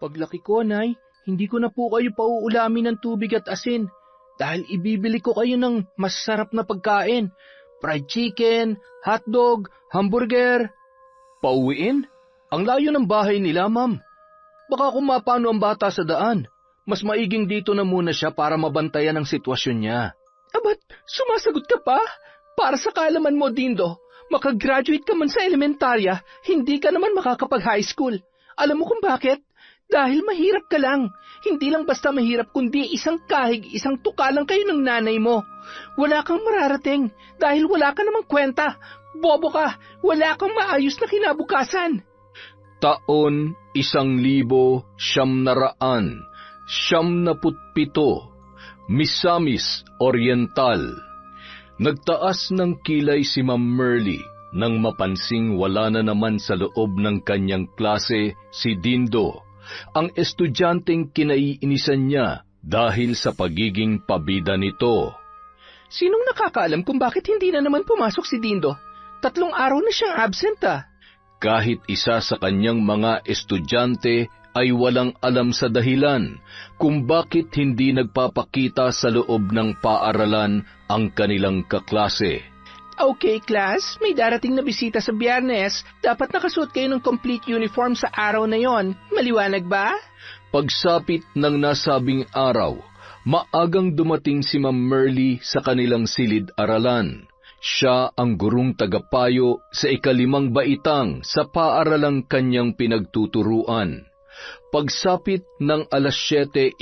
Paglaki ko, Nay, hindi ko na po kayo pauulamin ng tubig at asin dahil ibibili ko kayo ng masarap na pagkain. Fried chicken, hotdog, hamburger. Pauwiin? Ang layo ng bahay nila, Ma'am. Baka kung mapano ang bata sa daan, mas maiging dito na muna siya para mabantayan ang sitwasyon niya. Abat, sumasagot ka pa? Para sa kaalaman mo, Dindo, makagraduate ka man sa elementarya, hindi ka naman makakapag-high school. Alam mo kung bakit? Dahil mahirap ka lang. Hindi lang basta mahirap kundi isang kahig, isang tuka lang kayo ng nanay mo. Wala kang mararating dahil wala ka namang kwenta. Bobo ka, wala kang maayos na kinabukasan. Taon 1997, Misamis Oriental. Nagtaas ng kilay si Ma'am Merly nang mapansing wala na naman sa loob ng kanyang klase si Dindo, ang estudyanteng kinaiinisan niya dahil sa pagiging pabida nito. Sinong nakakaalam kung bakit hindi na naman pumasok si Dindo? 3 araw na siyang absent Kahit isa sa kanyang mga estudyante ay walang alam sa dahilan kung bakit hindi nagpapakita sa loob ng paaralan ang kanilang kaklase. Okay, class, may darating na bisita sa Biyernes. Dapat nakasuot kayo ng complete uniform sa araw na yon. Maliwanag ba? Pagsapit ng nasabing araw, maagang dumating si Ma'am Merly sa kanilang silid-aralan. Siya ang gurong tagapayo sa 5 baitang sa paaralang kanyang pinagtuturuan. Pagsapit ng 7:30,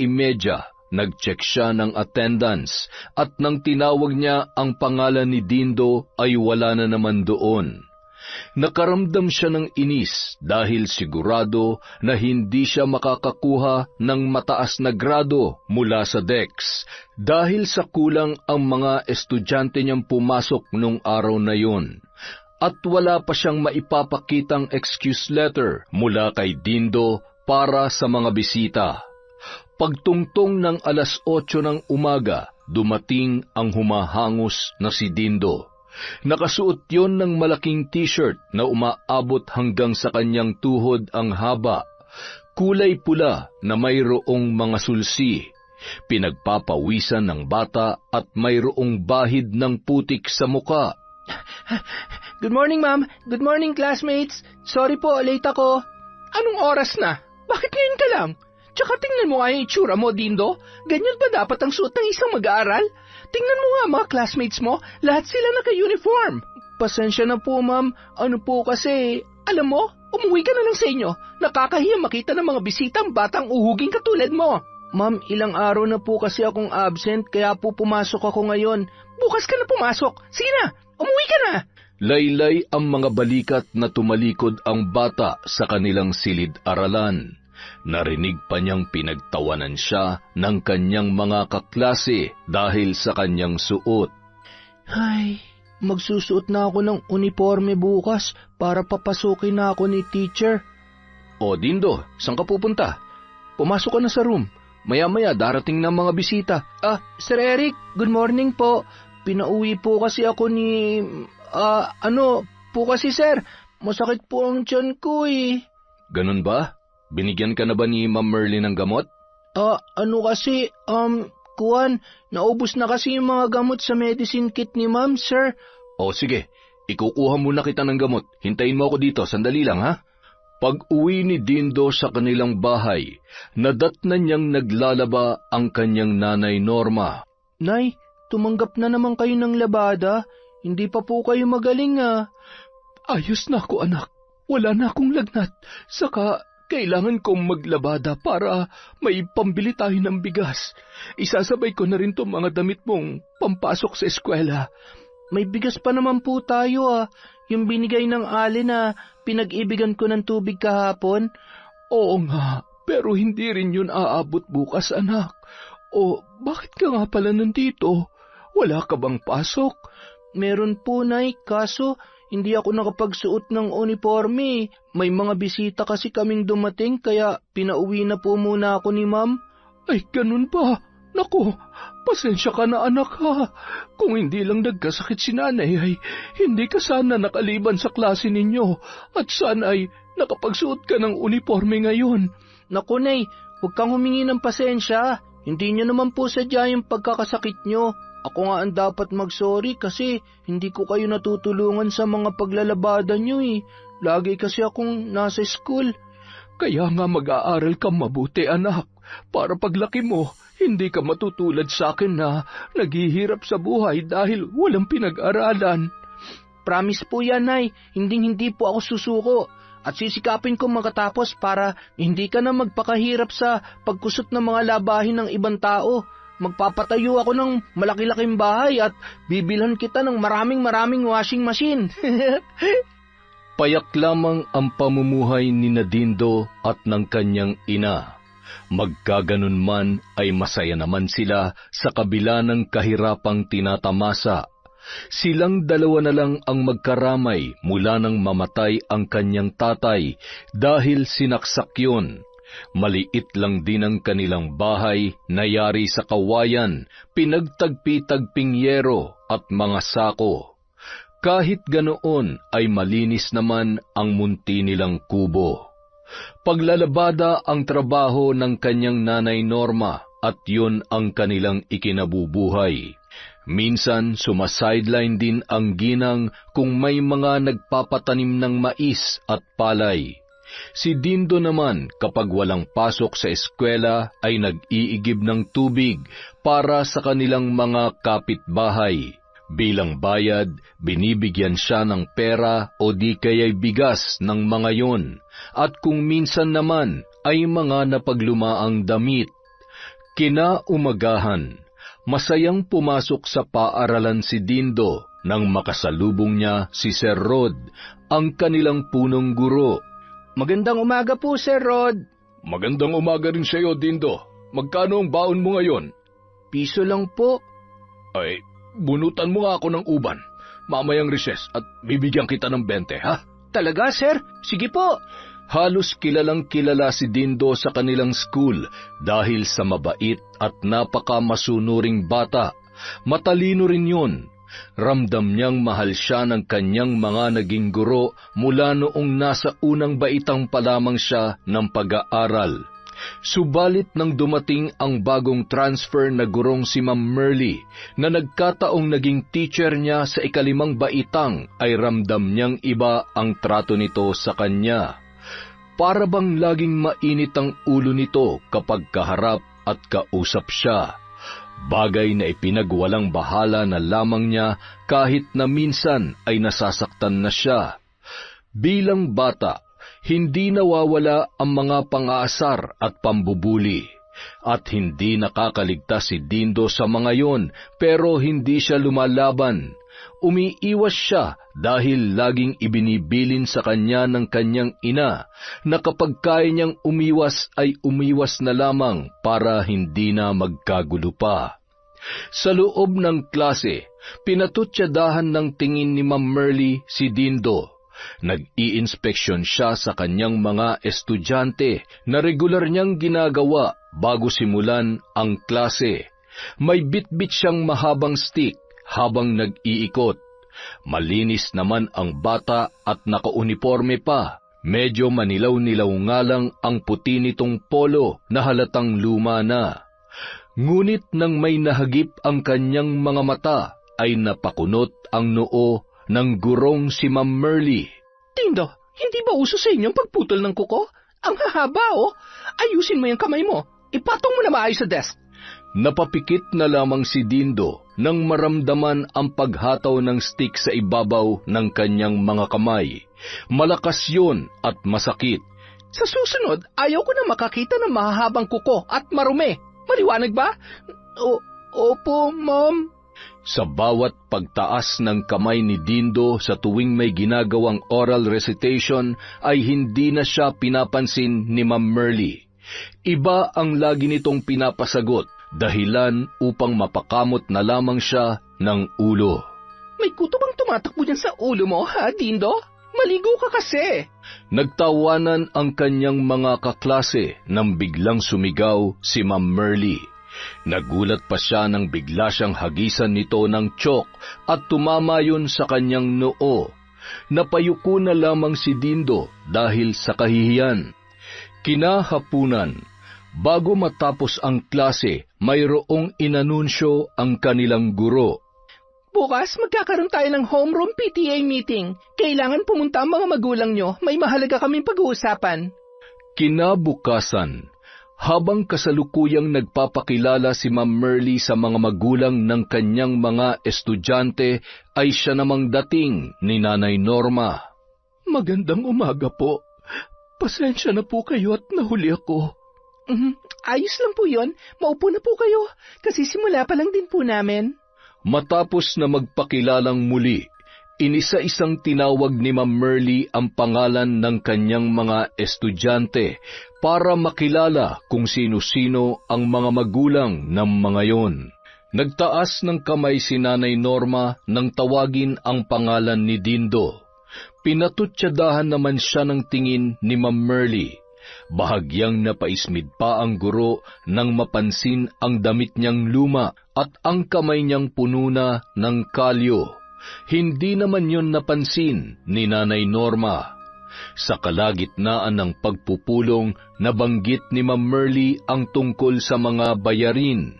nag-check siya ng attendance at nang tinawag niya ang pangalan ni Dindo ay wala na naman doon. Nakaramdam siya ng inis dahil sigurado na hindi siya makakakuha ng mataas na grado mula sa DEX dahil sa kulang ang mga estudyante niyang pumasok nung araw na yun. At wala pa siyang maipapakitang excuse letter mula kay Dindo para sa mga bisita. Pagtungtong ng 8:00 ng umaga, dumating ang humahangos na si Dindo. Nakasuot yon ng malaking t-shirt na umaabot hanggang sa kanyang tuhod ang haba, kulay pula na mayroong mga sulsi, pinagpapawisan ng bata at mayroong bahid ng putik sa muka. Good morning, ma'am. Good morning, classmates. Sorry po, late ako. Anong oras na? Bakit ngayon ka lang? Tsaka tingnan mo nga yung itsura mo, Dindo. Ganyan ba dapat ang suot ng isang mag-aaral? Tingnan mo nga mga classmates mo, lahat sila naka-uniform. Pasensya na po, ma'am. Ano po kasi, alam mo, umuwi ka na lang sa inyo. Nakakahiya makita ng mga bisitang batang uhuging katulad mo. Ma'am, ilang araw na po kasi akong absent, kaya po pumasok ako ngayon. Bukas ka na pumasok. Sige na, umuwi ka na. Laylay ang mga balikat na tumalikod ang bata sa kanilang silid-aralan. Narinig pa niyang pinagtawanan siya ng kanyang mga kaklase dahil sa kanyang suot. Ay, magsusuot na ako ng uniforme bukas para papasukin na ako ni teacher. O Dindo, saan ka pupunta? Pumasok ka na sa room. Maya-maya darating na mga bisita. Sir Eric, good morning po. Pinauwi po kasi ako ni... po kasi sir, masakit po ang tiyan ko eh. Ganun ba? Binigyan ka na ba ni Ma'am Merly ng gamot? Naubos na kasi yung mga gamot sa medicine kit ni Ma'am, sir. O sige, ikukuha muna kita ng gamot. Hintayin mo ako dito, sandali lang ha. Pag-uwi ni Dindo sa kanilang bahay, nadatnan niyang naglalaba ang kanyang nanay Norma. Nay, tumanggap na naman kayo ng labada. Hindi pa po kayo magaling Ayos na ako anak. Wala na akong lagnat. Saka... kailangan kong maglabada para may pambili tayo ng bigas. Isasabay ko na rin itong mga damit mong pampasok sa eskwela. May bigas pa naman po tayo Yung binigay ng Ali na pinag-ibigan ko ng tubig kahapon. Oo nga, pero hindi rin yun aabot bukas anak. O bakit ka nga pala nandito? Wala ka bang pasok? Meron po, Nay, kaso... hindi ako nakapagsuot ng uniforme. May mga bisita kasi kaming dumating kaya pinauwi na po muna ako ni Ma'am. Ay, ganun ba? Naku, pasensya ka na anak ha. Kung hindi lang nagkasakit si nanay ay hindi ka sana nakaliban sa klase ninyo at sana ay nakapagsuot ka ng uniforme ngayon. Naku, Nay, huwag kang humingi ng pasensya. Hindi niyo naman po sadya yung pagkakasakit niyo. Ako nga ang dapat mag-sorry kasi hindi ko kayo natutulungan sa mga paglalabada niyo eh. Lagi kasi akong nasa school. Kaya nga mag-aaral ka mabuti, anak, para paglaki mo, hindi ka matutulad sa akin na naghihirap sa buhay dahil walang pinag-aralan. Promise po yan, Nay. Hindi po ako susuko. At sisikapin ko makatapos para hindi ka na magpakahirap sa pagkusot ng mga labahin ng ibang tao. Magpapatayo ako ng malaki-laking bahay at bibilhan kita ng maraming washing machine. Payak lamang ang pamumuhay ni Dindo at ng kanyang ina. Magkaganon man ay masaya naman sila sa kabila ng kahirapang tinatamasa. Silang dalawa na lang ang magkaramay mula nang mamatay ang kanyang tatay dahil sinaksak yun. Maliit lang din ang kanilang bahay na yari sa kawayan, pinagtagpi-tagping yero at mga sako. Kahit ganoon ay malinis naman ang munti nilang kubo. Paglalabada ang trabaho ng kanyang nanay Norma at yun ang kanilang ikinabubuhay. Minsan sumasideline din ang ginang kung may mga nagpapatanim ng mais at palay. Si Dindo naman kapag walang pasok sa eskwela ay nag-iigib ng tubig para sa kanilang mga kapitbahay. Bilang bayad, binibigyan siya ng pera o di kaya'y bigas ng mga yon, at kung minsan naman ay mga napaglumaang damit. Kinaumagahan, masayang pumasok sa paaralan si Dindo nang makasalubong niya si Sir Rod, ang kanilang punong guro. Magandang umaga po, Sir Rod. Magandang umaga rin sa iyo, Dindo. Magkano ang baon mo ngayon? Piso lang po. Ay, bunutan mo nga ako ng uban. Mamayang recess at bibigyan kita ng 20, ha? Talaga, sir? Sige po. Halos kilalang kilala si Dindo sa kanilang school dahil sa mabait at napakamasunuring bata. Matalino rin yun. Ramdam niyang mahal siya ng kanyang mga naging guro mula noong nasa unang baitang pa lamang siya ng pag-aaral. Subalit nang dumating ang bagong transfer na gurong si Ma'am Merly na nagkataong naging teacher niya sa ikalimang baitang ay ramdam niyang iba ang trato nito sa kanya. Para bang laging mainit ang ulo nito kapag kaharap at kausap siya. Bagay na ipinagwalang bahala na lamang niya kahit na minsan ay nasasaktan na siya. Bilang bata, hindi nawawala ang mga pang-aasar at pambubuli. At hindi nakakaligtas si Dindo sa mga yon, pero hindi siya lumalaban. Umiiwas siya dahil laging ibinibilin sa kanya ng kanyang ina na kapag kaya niyang umiwas ay umiwas na lamang para hindi na magkagulo pa. Sa loob ng klase, pinatutsadahan ng tingin ni Ma'am Merly si Dindo. Nag-i-inspeksyon siya sa kanyang mga estudyante na regular niyang ginagawa bago simulan ang klase. May bitbit siyang mahabang stick habang nag-iikot. Malinis naman ang bata at nakauniforme pa. Medyo manilaw-nilaw nga lang ang puti nitong polo na halatang luma na. Ngunit nang may nahagip ang kanyang mga mata, ay napakunot ang noo ng gurong si Ma'am Merly. Dindo, hindi ba uso sa inyong pagputol ng kuko? Ang hahaba, oh. Ayusin mo yung kamay mo. Ipatong mo na maayos sa desk. Napapikit na lamang si Dindo nang maramdaman ang paghataw ng stick sa ibabaw ng kanyang mga kamay. Malakas yun at masakit. Sa susunod, ayaw ko na makakita ng mahahabang kuko at marumi. Maliwanag ba? Opo, Ma'am. Sa bawat pagtaas ng kamay ni Dindo sa tuwing may ginagawang oral recitation ay hindi na siya pinapansin ni Ma'am Merly. Iba ang lagi nitong pinapasagot, dahilan upang mapakamot na lamang siya ng ulo. May kuto bang tumatakbo dyan sa ulo mo, ha, Dindo? Maligo ka kasi. Nagtawanan ang kanyang mga kaklase nang biglang sumigaw si Ma'am Merly. Nagulat pa siya nang bigla siyang hagisan nito ng tsyok at tumama yun sa kanyang noo. Napayuko na lamang si Dindo dahil sa kahihiyan. Kinahapunan, bago matapos ang klase, mayroong inanunsyo ang kanilang guro. Bukas magkakaroon tayo ng homeroom PTA meeting. Kailangan pumunta ang mga magulang nyo. May mahalaga kaming pag-uusapan. Kinabukasan, habang kasalukuyang nagpapakilala si Ma'am Merly sa mga magulang ng kanyang mga estudyante, ay siya namang dating ni Nanay Norma. Magandang umaga po. Pasensya na po kayo at nahuli ako. Ayos lang po yon. Maupo na po kayo. Kasi simula pa lang din po namin. Matapos na magpakilalang muli, inisa-isang tinawag ni Ma'am Merly ang pangalan ng kanyang mga estudyante para makilala kung sino-sino ang mga magulang ng mga yon. Nagtaas ng kamay si Nanay Norma nang tawagin ang pangalan ni Dindo. Pinatutsadahan naman siya ng tingin ni Ma'am Merly. Bahagyang napaismid pa ang guro nang mapansin ang damit niyang luma at ang kamay niyang puno na ng kalyo. Hindi naman yon napansin ni Nanay Norma. Sa kalagitnaan ng pagpupulong, nabanggit ni Ma'am Merly ang tungkol sa mga bayarin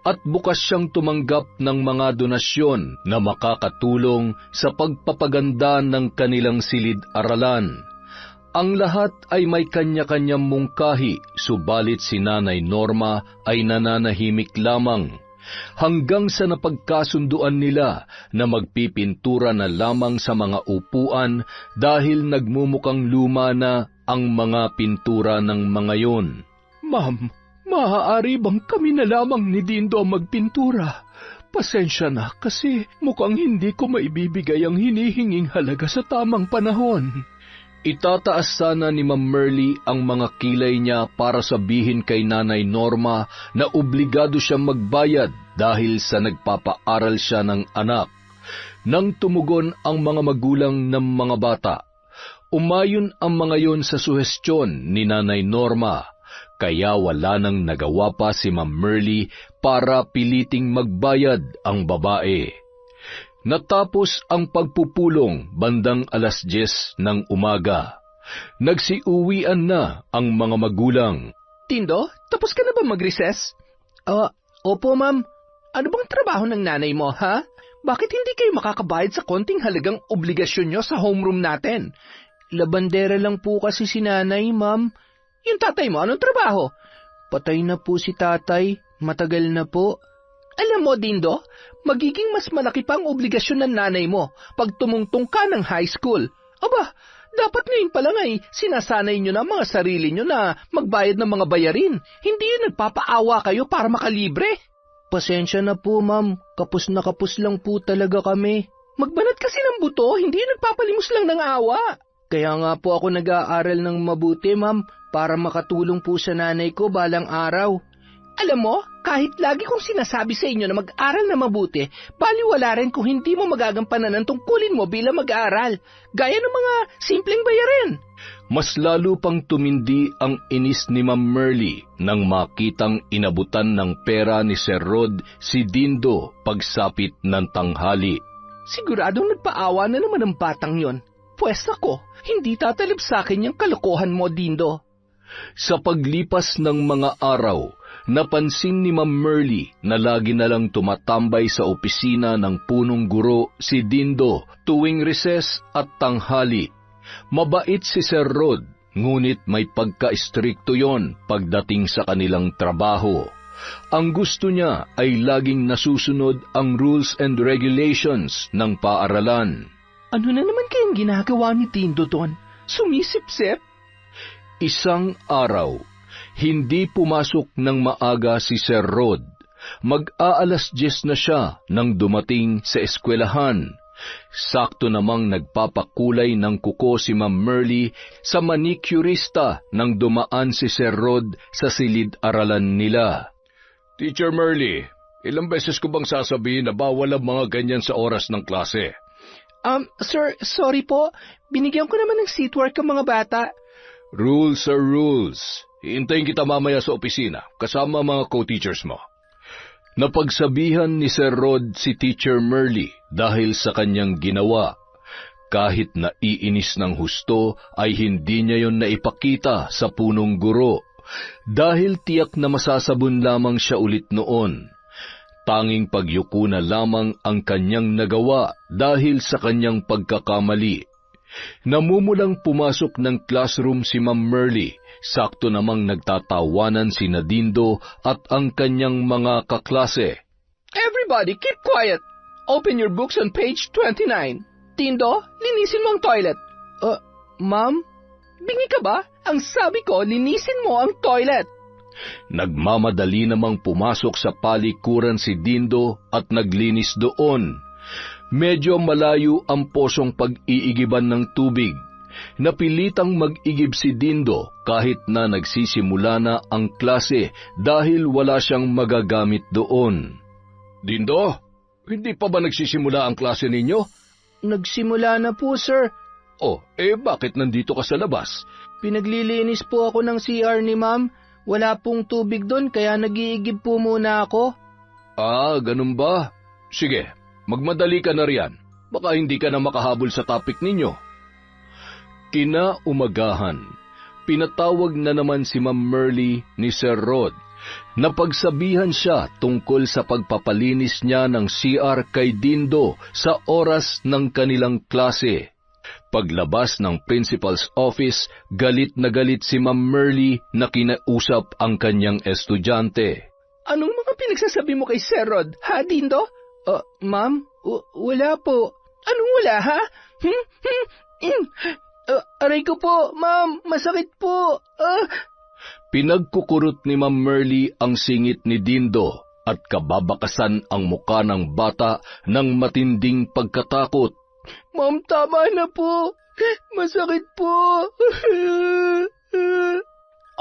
at bukas siyang tumanggap ng mga donasyon na makakatulong sa pagpapaganda ng kanilang silid-aralan. Ang lahat ay may kanya-kanyang mungkahi, subalit si Nanay Norma ay nananahimik lamang, hanggang sa napagkasunduan nila na magpipintura na lamang sa mga upuan dahil nagmumukhang luma na ang mga pintura ng mga yon. Ma'am, maaari bang kami na lamang ni Dindo ang magpintura? Pasensya na kasi mukhang hindi ko maibibigay ang hinihinging halaga sa tamang panahon. Itataas sana ni Ma'am Merly ang mga kilay niya para sabihin kay Nanay Norma na obligado siyang magbayad dahil sa nagpapaaral siya ng anak. Nang tumugon ang mga magulang ng mga bata, umayon ang mga yon sa suhestyon ni Nanay Norma, kaya wala nang nagawa pa si Ma'am Merly para piliting magbayad ang babae. Natapos ang pagpupulong bandang 10:00 ng umaga. Nagsiuwian na ang mga magulang. Dindo, tapos ka na ba mag-recess? Opo ma'am. Ano bang trabaho ng nanay mo, ha? Bakit hindi kayo makakabayad sa konting halagang obligasyon nyo sa homeroom natin? Labandera lang po kasi si nanay, ma'am. Yung tatay mo, anong trabaho? Patay na po si tatay. Matagal na po. Alam mo, Dindo, magiging mas malaki pa ang obligasyon ng nanay mo pag tumungtong ka ng high school. Aba, dapat ngayon pa lang ay sinasanay nyo na mga sarili nyo na magbayad ng mga bayarin. Hindi yun nagpapaawa kayo para makalibre. Pasensya na po, ma'am. Kapos na kapos lang po talaga kami. Magbanat kasi ng buto, hindi yun nagpapalimos lang ng awa. Kaya nga po ako nag-aaral ng mabuti, ma'am, para makatulong po sa nanay ko balang araw. Alam mo, kahit lagi kong sinasabi sa inyo na mag-aral na mabuti, baliwala rin kung hindi mo magagampanan ang tungkulin mo bilang mag-aaral, gaya ng mga simpleng bayarin. Mas lalo pang tumindi ang inis ni Ma'am Merly nang makitang inabutan ng pera ni Sir Rod si Dindo pagsapit ng tanghali. Siguradong nagpaawa na naman ang batang yon. Pwes ako, hindi tatalib sa akin yung kalokohan mo, Dindo. Sa paglipas ng mga araw, napansin ni Ma'am Merly na lagi na lang tumatambay sa opisina ng punong guro si Dindo tuwing recess at tanghali. Mabait si Sir Rod, ngunit may pagka-istrikto yon pagdating sa kanilang trabaho. Ang gusto niya ay laging nasusunod ang rules and regulations ng paaralan. Ano na naman kayang ginagawa ni Dindo doon? Sumisip-sip? Isang araw, hindi pumasok ng maaga si Sir Rod. Mag-aalas-10 na siya nang dumating sa eskwelahan. Sakto namang nagpapakulay ng kuko si Ma'am Merly sa manicurista nang dumaan si Sir Rod sa silid-aralan nila. Teacher Merly, ilang beses ko bang sasabihin na bawal ang mga ganyan sa oras ng klase? Sir, sorry po. Binigyan ko naman ng seatwork ang mga bata. Rules are rules. Hiintayin kita mamaya sa opisina, kasama mga co-teachers mo. Napagsabihan ni Sir Rod si Teacher Merly dahil sa kanyang ginawa. Kahit naiinis ng husto, ay hindi niya yon naipakita sa punong guro, dahil tiyak na masasabon lamang siya ulit noon. Tanging pagyuko na lamang ang kanyang nagawa dahil sa kanyang pagkakamali. Namumulang pumasok ng classroom si Ma'am Merly, sakto namang nagtatawanan si Dindo at ang kanyang mga kaklase. Everybody, keep quiet! Open your books on page 29. Dindo, linisin mo ang toilet. Ma'am? Bingi ka ba? Ang sabi ko, linisin mo ang toilet. Nagmamadali namang pumasok sa palikuran si Dindo at naglinis doon. Medyo malayo ang posong pag-iigiban ng tubig. Napilitang mag-igib si Dindo kahit na nagsisimula na ang klase dahil wala siyang magagamit doon. Dindo, hindi pa ba nagsisimula ang klase ninyo? Nagsimula na po, sir. Bakit nandito ka sa labas? Pinaglilinis po ako ng CR ni ma'am. Wala pong tubig doon, kaya nag-iigib po muna ako. Ganun ba? Sige, magmadali ka na riyan. Baka hindi ka na makahabol sa topic ninyo. Kinaumagahan, pinatawag na naman si Ma'am Merly ni Sir Rod. Napagsabihan siya tungkol sa pagpapalinis niya ng CR kay Dindo sa oras ng kanilang klase. Paglabas ng principal's office, galit na galit si Ma'am Merly na kinausap ang kanyang estudyante. Anong mga pinagsasabi mo kay Sir Rod, ha, Dindo? Ma'am, wala po. Anong wala, ha? Aray ko po, ma'am, masakit po. Pinagkukurot ni Ma'am Merly ang singit ni Dindo at kababakasan ang muka ng bata ng matinding pagkatakot. Ma'am, tama na po. Masakit po.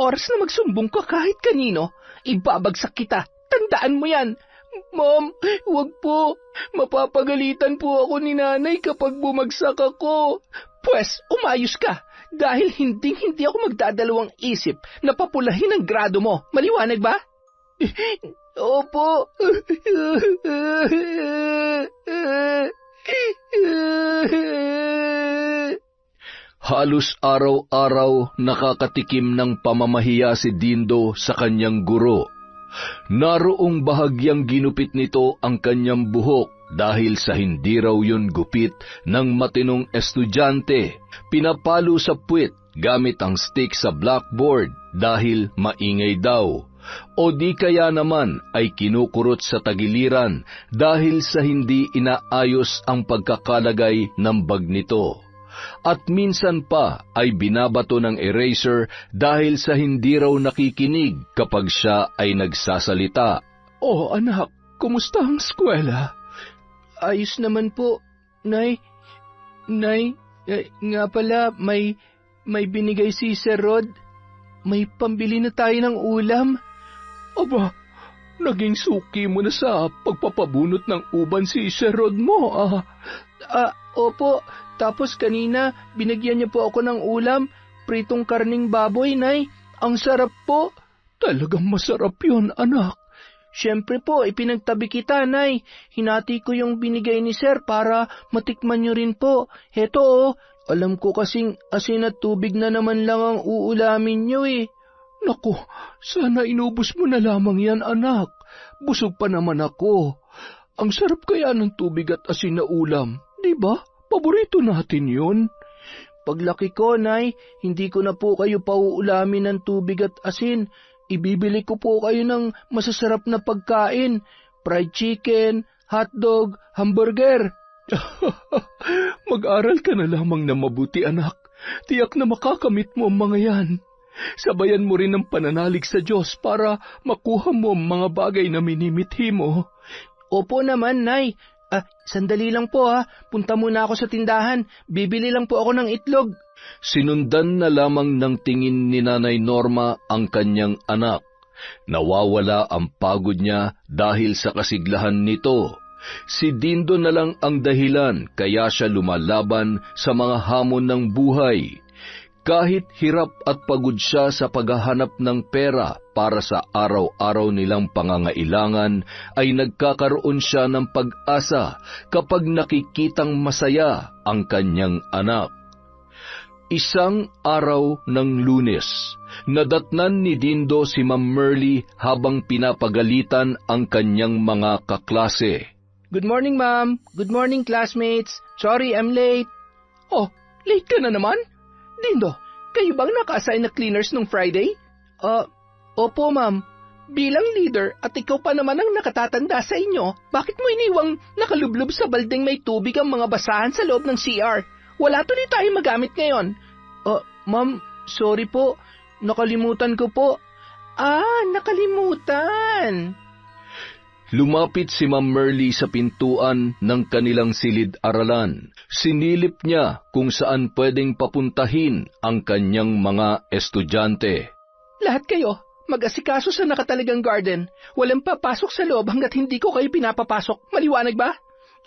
Oras na magsumbong ka kahit kanino, ibabagsak kita. Tandaan mo yan. Ma'am, wag po. Mapapagalitan po ako ni nanay kapag bumagsak ako. Pwes, umayos ka. Dahil hindi ako magdadalawang isip na papulahin ang grado mo. Maliwanag ba? Opo. Halos araw-araw nakakatikim ng pamamahiya si Dindo sa kanyang guro. Naroong bahagyang ginupit nito ang kanyang buhok dahil sa hindi raw yun gupit ng matinong estudyante. Pinapalo sa puwit gamit ang stick sa blackboard dahil maingay daw. O di kaya naman ay kinukurot sa tagiliran dahil sa hindi inaayos ang pagkakalagay ng bag nito. At minsan pa ay binabato ng eraser dahil sa hindi raw nakikinig kapag siya ay nagsasalita. Anak, kumusta ang eskwela? Ayos naman po, Nay. Nay, nga pala, may binigay si Sir Rod. May pambili na tayo ng ulam. Aba, naging suki mo na sa pagpapabunot ng uban si Sir Rod mo, Opo. Tapos kanina, binigyan niya po ako ng ulam, pritong karning baboy, Nay. Ang sarap po. Talagang masarap yun, anak. Siyempre po, ipinagtabi kita, Nay. Hinati ko yung binigay ni Sir para matikman niyo rin po. Heto, alam ko kasing asin at tubig na naman lang ang uulamin niyo eh. Naku, sana inubos mo na lamang yan, anak. Busog pa naman ako. Ang sarap kaya ng tubig at asin na ulam, di ba? Paborito natin yun. Paglaki ko, Nay, hindi ko na po kayo pauulamin ng tubig at asin. Ibibili ko po kayo ng masasarap na pagkain. Fried chicken, hotdog, hamburger. Mag-aral ka na lamang na mabuti, anak. Tiyak na makakamit mo ang mga yan. Sabayan mo rin ang pananalig sa Diyos para makuha mo ang mga bagay na minimithi mo. Opo naman, Nay. Sandali lang po Punta muna ako sa tindahan. Bibili lang po ako ng itlog. Sinundan na lamang ng tingin ni Nanay Norma ang kanyang anak. Nawawala ang pagod niya dahil sa kasiglahan nito. Si Dindo na lang ang dahilan kaya siya lumalaban sa mga hamon ng buhay. Kahit hirap at pagod siya sa paghahanap ng pera para sa araw-araw nilang pangangailangan, ay nagkakaroon siya ng pag-asa kapag nakikitang masaya ang kanyang anak. Isang araw ng Lunes, nadatnan ni Dindo si Ma'am Merly habang pinapagalitan ang kanyang mga kaklase. Good morning, ma'am. Good morning, classmates. Sorry, I'm late. Oh, late ka na naman? Dindo, kayo bang naka-assign na cleaners nung Friday? Opo, ma'am. Bilang leader at ikaw pa naman ang nakatatanda sa inyo, bakit mo iniwang nakalublob sa baldeng may tubig ang mga basahan sa loob ng CR? Wala tuloy tayong magamit ngayon. Ma'am, sorry po. Nakalimutan ko po. Nakalimutan. Lumapit si Ma'am Merly sa pintuan ng kanilang silid-aralan. Sinilip niya kung saan pwedeng papuntahin ang kanyang mga estudyante. Lahat kayo, mag-asikaso sa nakatalagang garden. Walang papasok sa loob hanggat hindi ko kayo pinapapasok. Maliwanag ba?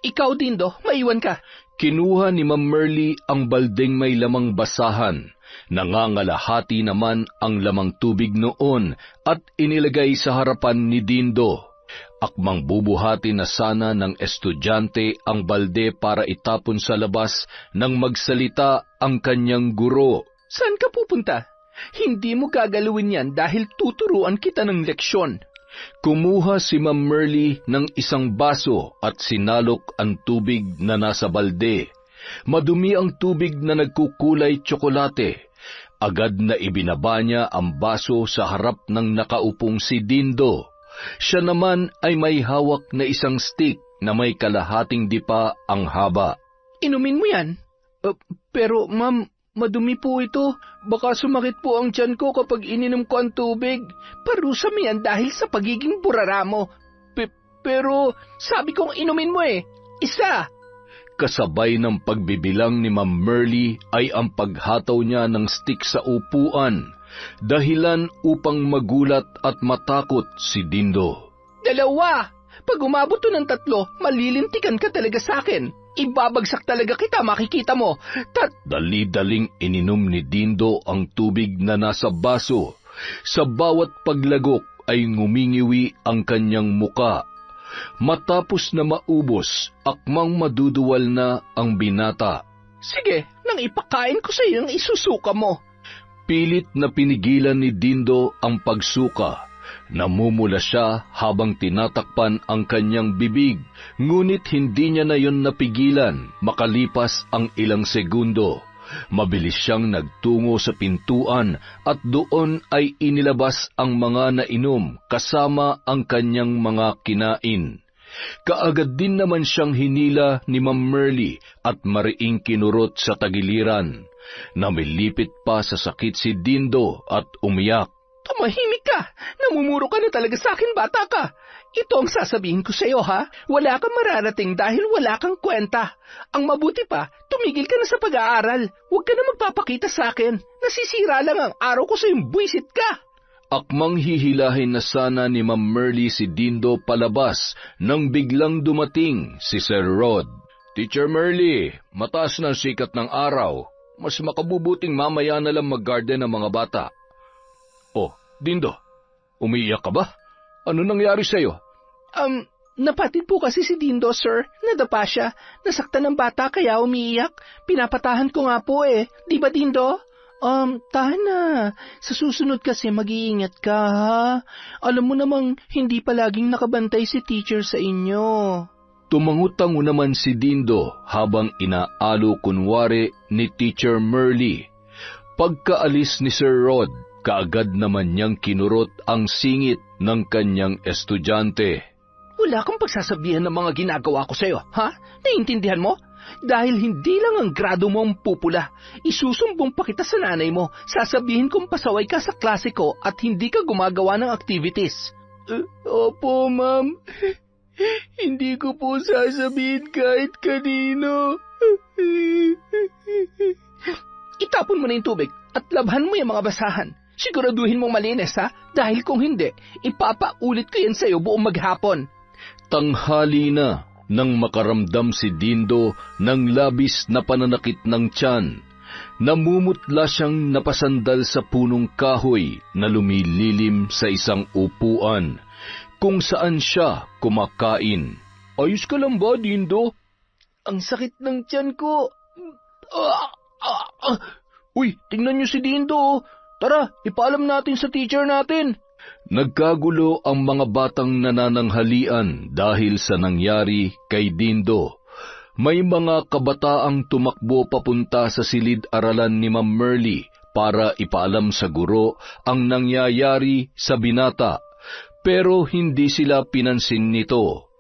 Ikaw, Dindo, maiwan ka. Kinuha ni Ma'am Merly ang baldeng may lamang basahan. Nangangalahati naman ang lamang tubig noon at inilagay sa harapan ni Dindo. Akmang bubuhati na sana ng estudyante ang balde para itapon sa labas nang magsalita ang kanyang guro. Saan ka pupunta? Hindi mo gagalawin yan dahil tuturuan kita ng leksyon. Kumuha si Ma'am Merly ng isang baso at sinalok ang tubig na nasa balde. Madumi ang tubig na nagkukulay tsokolate. Agad na ibinaba niya ang baso sa harap ng nakaupong si Dindo. Siya naman ay may hawak na isang stick na may kalahating dipa ang haba. Inumin mo yan? Pero ma'am, madumi po ito. Baka sumakit po ang tiyan ko kapag ininom ko ang tubig. Parusa mo yan dahil sa pagiging burara mo. Pero sabi kong inumin mo eh. Isa! Kasabay ng pagbibilang ni Ma'am Merly ay ang paghataw niya ng stick sa upuan, dahilan upang magulat at matakot si Dindo. 2! Pag umabot to ng 3, malilintikan ka talaga sa akin. Ibabagsak talaga kita, makikita mo. Dali-daling ininom ni Dindo ang tubig na nasa baso. Sa bawat paglagok ay ngumingiwi ang kanyang muka. Matapos na maubos, akmang maduduwal na ang binata. Sige, nang ipakain ko sa iyo ang isusuka mo. Pilit na pinigilan ni Dindo ang pagsuka. Namumula siya habang tinatakpan ang kanyang bibig, ngunit hindi niya na yon napigilan makalipas ang ilang segundo. Mabilis siyang nagtungo sa pintuan at doon ay inilabas ang mga nainom kasama ang kanyang mga kinain. Kaagad din naman siyang hinila ni Ma'am Merly at mariing kinurot sa tagiliran. Namilipit pa sa sakit si Dindo at umiyak. Tumahimik ka! Namumuro ka na talaga sa akin, bata ka! Ito ang sasabihin ko sa iyo, ha? Wala kang mararating dahil wala kang kwenta. Ang mabuti pa, tumigil ka na sa pag-aaral. Huwag ka na magpapakita sa akin. Nasisira lang ang araw ko sa iyong buwisit ka. Akmang hihilahin na sana ni Ma'am Merly si Dindo palabas nang biglang dumating si Sir Rod. Teacher Merly, mataas na ang sikat ng araw. Mas makabubuting mamaya na lang mag-garden ang mga bata. Oh, Dindo, umiiyak ka ba? Ano nangyari sa'yo? Napatid po kasi si Dindo, sir. Nadapa siya. Nasaktan ng bata kaya umiiyak. Pinapatahan ko nga po eh. Di ba, Dindo? Tahan na. Sa susunod kasi mag-iingat ka, ha? Alam mo namang hindi palaging nakabantay si teacher sa inyo. Tumangutango naman si Dindo habang inaalo kunwari ni Teacher Merly. Pagkaalis ni Sir Rod, kaagad naman niyang kinurot ang singit ng kanyang estudyante. Wala kang pagsasabihan ng mga ginagawa ko sa'yo, ha? Naiintindihan mo? Dahil hindi lang ang grado mo ang pupula, isusumbong pa kita sa nanay mo, sasabihin kong pasaway ka sa klase ko at hindi ka gumagawa ng activities. Opo, ma'am. Hindi ko po sasabihin kahit kanino. Itapon mo na yung tubig at labhan mo yung mga basahan. Siguraduhin mong malinis, ha? Dahil kung hindi, ipapaulit ko yan sa'yo buong maghapon. Tanghali na nang makaramdam si Dindo ng labis na pananakit ng tiyan. Namumutla siyang napasandal sa punong kahoy na lumililim sa isang upuan kung saan siya kumakain. Ayos ka lang ba, Dindo? Ang sakit ng tiyan ko. Uy, Tingnan niyo si Dindo. Oh. Tara, ipaalam natin sa teacher natin. nagkagulo ang mga batang nanananghalian dahil sa nangyari kay Dindo. May mga kabataang tumakbo papunta sa silid-aralan ni Ma'am Merly para ipaalam sa guro ang nangyayari sa binata, pero hindi sila pinansin nito.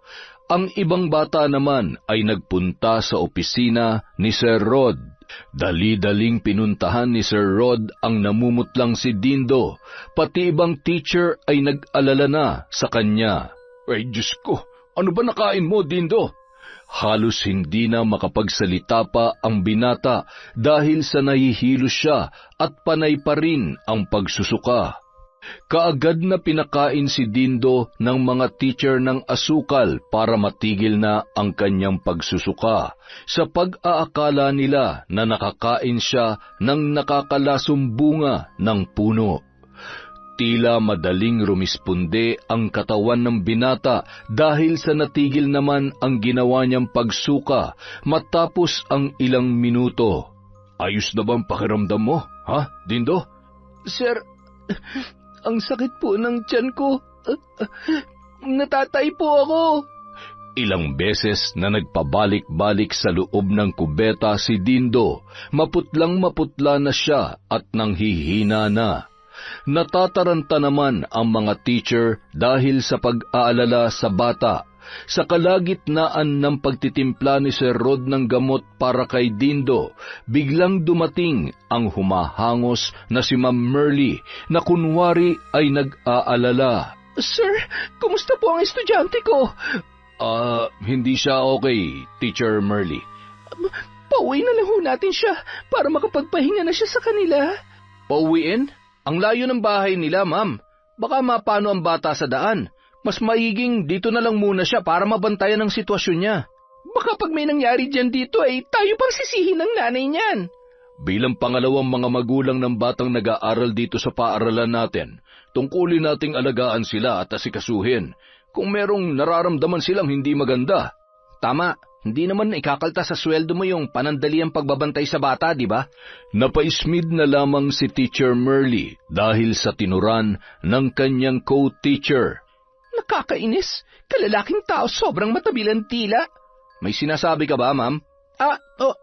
Ang ibang bata naman ay nagpunta sa opisina ni Sir Rod. Dali-daling pinuntahan ni Sir Rod ang namumutlang si Dindo, pati ibang teacher ay nag-alala na sa kanya. Ay, Diyos ko, ano ba nakain mo, Dindo? Halos hindi na makapagsalita pa ang binata dahil sa nahihilo siya at panay pa rin ang pagsusuka. Kaagad na pinakain si Dindo ng mga teacher ng asukal para matigil na ang kanyang pagsusuka sa pag-aakala nila na nakakain siya ng nakakalasong bunga ng puno. Tila madaling rumisponde ang katawan ng binata dahil sa natigil naman ang ginawa niyang pagsuka matapos ang ilang minuto. Ayos na bang pakiramdam mo, ha, Dindo? Sir, ang sakit po ng tiyan ko. Natatay po ako. Ilang beses na nagpabalik-balik sa loob ng kubeta si Dindo, maputlang maputla na siya at nanghihina na. Natataranta naman ang mga teacher dahil sa pag-aalala sa bata. Sa kalagitnaan ng pagtitimpla ni Sir Rod ng gamot para kay Dindo, biglang dumating ang humahangos na si Ma'am Merly na kunwari ay nag-aalala. Sir, kumusta po ang estudyante ko? Hindi siya okay, Teacher Merly. Pauwi na lang ho natin siya para makapagpahinga na siya sa kanila. Pauwiin? Ang layo ng bahay nila, ma'am. Baka mapano ang bata sa daan. Mas maiging dito na lang muna siya para mabantayan ang sitwasyon niya. Baka pag may nangyari dyan dito ay tayo pang sisihin ng nanay niyan. Bilang pangalawang mga magulang ng batang nag-aaral dito sa paaralan natin, tungkulin nating alagaan sila at asikasuhin kung merong nararamdaman silang hindi maganda. Tama, hindi naman ikakalta sa sweldo mo yung panandaliang pagbabantay sa bata, di ba? Napaismid na lamang si Teacher Merly dahil sa tinuran ng kanyang co-teacher. Nakakainis, kalalaking tao sobrang matabilan tila. May sinasabi ka ba, ma'am?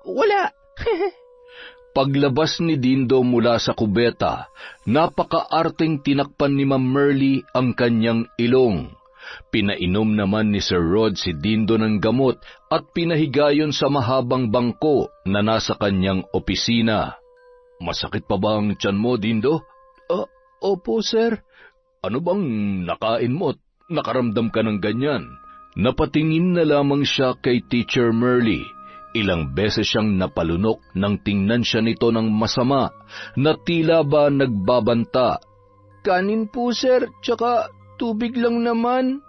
Wala. Paglabas ni Dindo mula sa kubeta, napakaarteng tinakpan ni Ma'am Merly ang kanyang ilong. Pinainom naman ni Sir Rod si Dindo ng gamot at pinahigayon sa mahabang bangko na nasa kanyang opisina. Masakit pa ba ang tiyan mo, Dindo? Opo, sir. Ano bang nakain mo at nakaramdam ka ng ganyan? Napatingin na lamang siya kay Teacher Merly. Ilang beses siyang napalunok nang tingnan siya nito ng masama na tila ba nagbabanta. Kanin po, sir, tsaka tubig lang naman.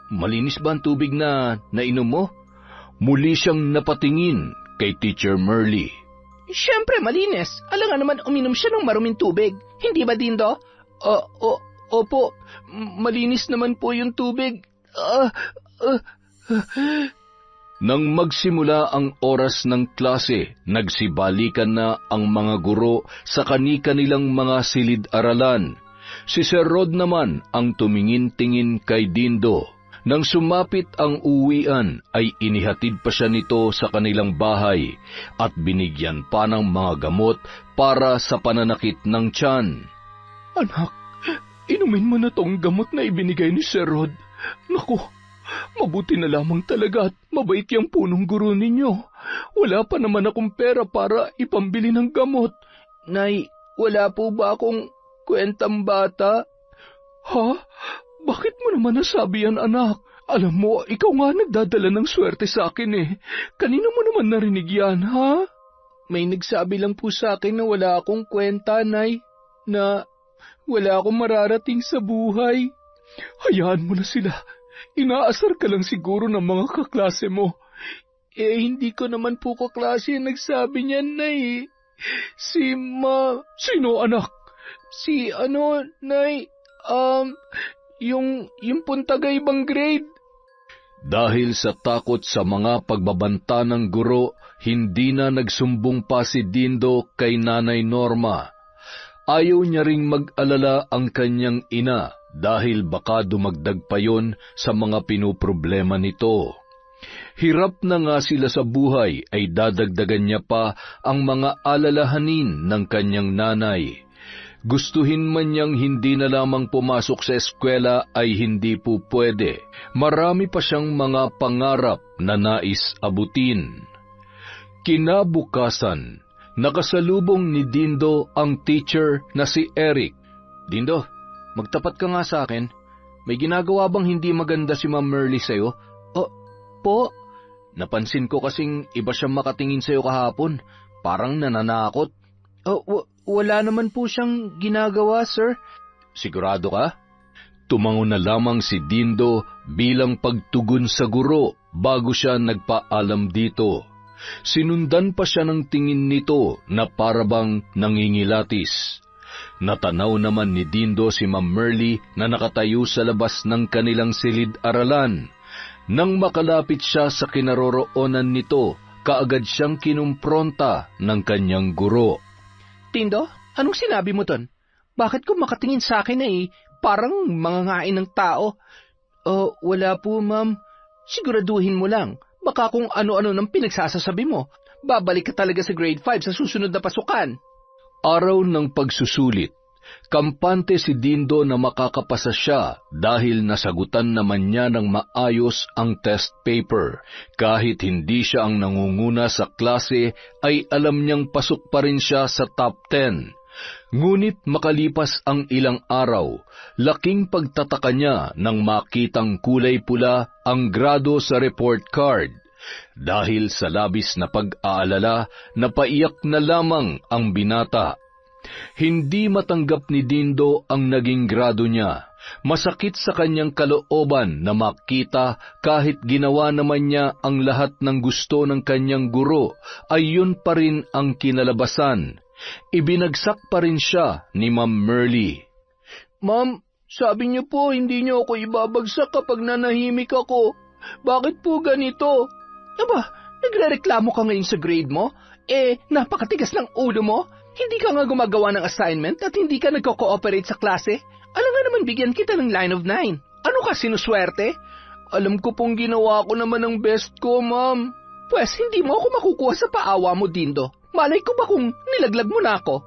Malinis ba ang tubig na nainom mo? Muli siyang napatingin kay Teacher Merly. Siyempre malinis. Alangan naman uminom siya ng maruming tubig. Hindi ba, Dindo? Opo. Malinis naman po yung tubig. Nang magsimula ang oras ng klase, nagsibalikan na ang mga guro sa kani-kanilang mga silid-aralan. Si Sir Rod naman ang tumingin-tingin kay Dindo. Nang sumapit ang uwian, ay inihatid pa siya nito sa kanilang bahay at binigyan pa ng mga gamot para sa pananakit ng tiyan. Anak, inumin mo na tong gamot na ibinigay ni Sir Rod. Naku, mabuti na lamang talaga at mabait yung punong guro ninyo. Wala pa naman akong pera para ipambili ng gamot. Nay, wala po ba akong kwentang bata? Ha? Bakit mo naman nasabi yan, anak? Alam mo, ikaw nga nagdadala ng swerte sa akin eh. Kanino mo naman narinig yan, ha? May nagsabi lang po sa akin na wala akong kwenta, Nay. Na wala akong mararating sa buhay. Hayaan mo na sila. Inaasar ka lang siguro ng mga kaklase mo. Hindi ko naman po kaklase nagsabi niyan, Nay. Sino anak? Nay, yung puntagay bang grade? Dahil sa takot sa mga pagbabanta ng guro, hindi na nagsumbong pa si Dindo kay Nanay Norma. Ayaw niya ring mag-alala ang kanyang ina dahil baka dumagdag pa yon sa mga pinoproblema nito. Hirap na nga sila sa buhay ay dadagdagan niya pa ang mga alalahanin ng kanyang nanay. Gustuhin man niyang hindi na lamang pumasok sa eskwela ay hindi po pwede. Marami pa siyang mga pangarap na nais abutin. Kinabukasan, nakasalubong ni Dindo ang teacher na si Eric. Dindo, magtapat ka nga sa akin. May ginagawa bang hindi maganda si Ma'am Merly sa'yo? Po? Napansin ko kasing iba siyang makatingin sa'yo kahapon. Parang nananakot. Wala naman po siyang ginagawa, sir. Sigurado ka? Tumango na lamang si Dindo bilang pagtugon sa guro bago siya nagpaalam dito. Sinundan pa siya ng tingin nito na parabang nangingilatis. Natanaw naman ni Dindo si Ma'am Merly na nakatayo sa labas ng kanilang silid-aralan. Nang makalapit siya sa kinaroroonan nito, kaagad siyang kinumpronta ng kanyang guro. Dindo, anong sinabi mo ton? Bakit kung makatingin sa akin parang mangangain ng tao? Wala po, ma'am. Siguraduhin mo lang. Baka kung ano-ano nang pinagsasasabi mo, babalik ka talaga sa grade 5 sa susunod na pasukan. Araw ng pagsusulit, kampante si Dindo na makakapasa siya dahil nasagutan naman niya ng maayos ang test paper. Kahit hindi siya ang nangunguna sa klase, ay alam niyang pasok pa rin siya sa top 10. Ngunit makalipas ang ilang araw, laking pagtataka niya nang makitang kulay pula ang grado sa report card. Dahil sa labis na pag-aalala, napaiyak na lamang ang binata. Hindi matanggap ni Dindo ang naging grado niya. Masakit sa kanyang kalooban na makita kahit ginawa naman niya ang lahat ng gusto ng kanyang guro, ay yun pa rin ang kinalabasan. Ibinagsak pa rin siya ni Ma'am Merly. Ma'am, sabi niyo po hindi niyo ako ibabagsak kapag nanahimik ako. Bakit po ganito? Aba, nagrereklamo ka ngayon sa grade mo? Napakatigas ng ulo mo? Hindi ka nga gumagawa ng assignment at hindi ka nagko-cooperate sa klase? Alam nga naman bigyan kita ng line of 9. Ano ka, sinuswerte? Alam ko pong ginawa ko naman ang best ko, ma'am. Pwes, hindi mo ako makukuha sa paawa mo, Dindo. Malay ko ba kung nilaglag mo na ako?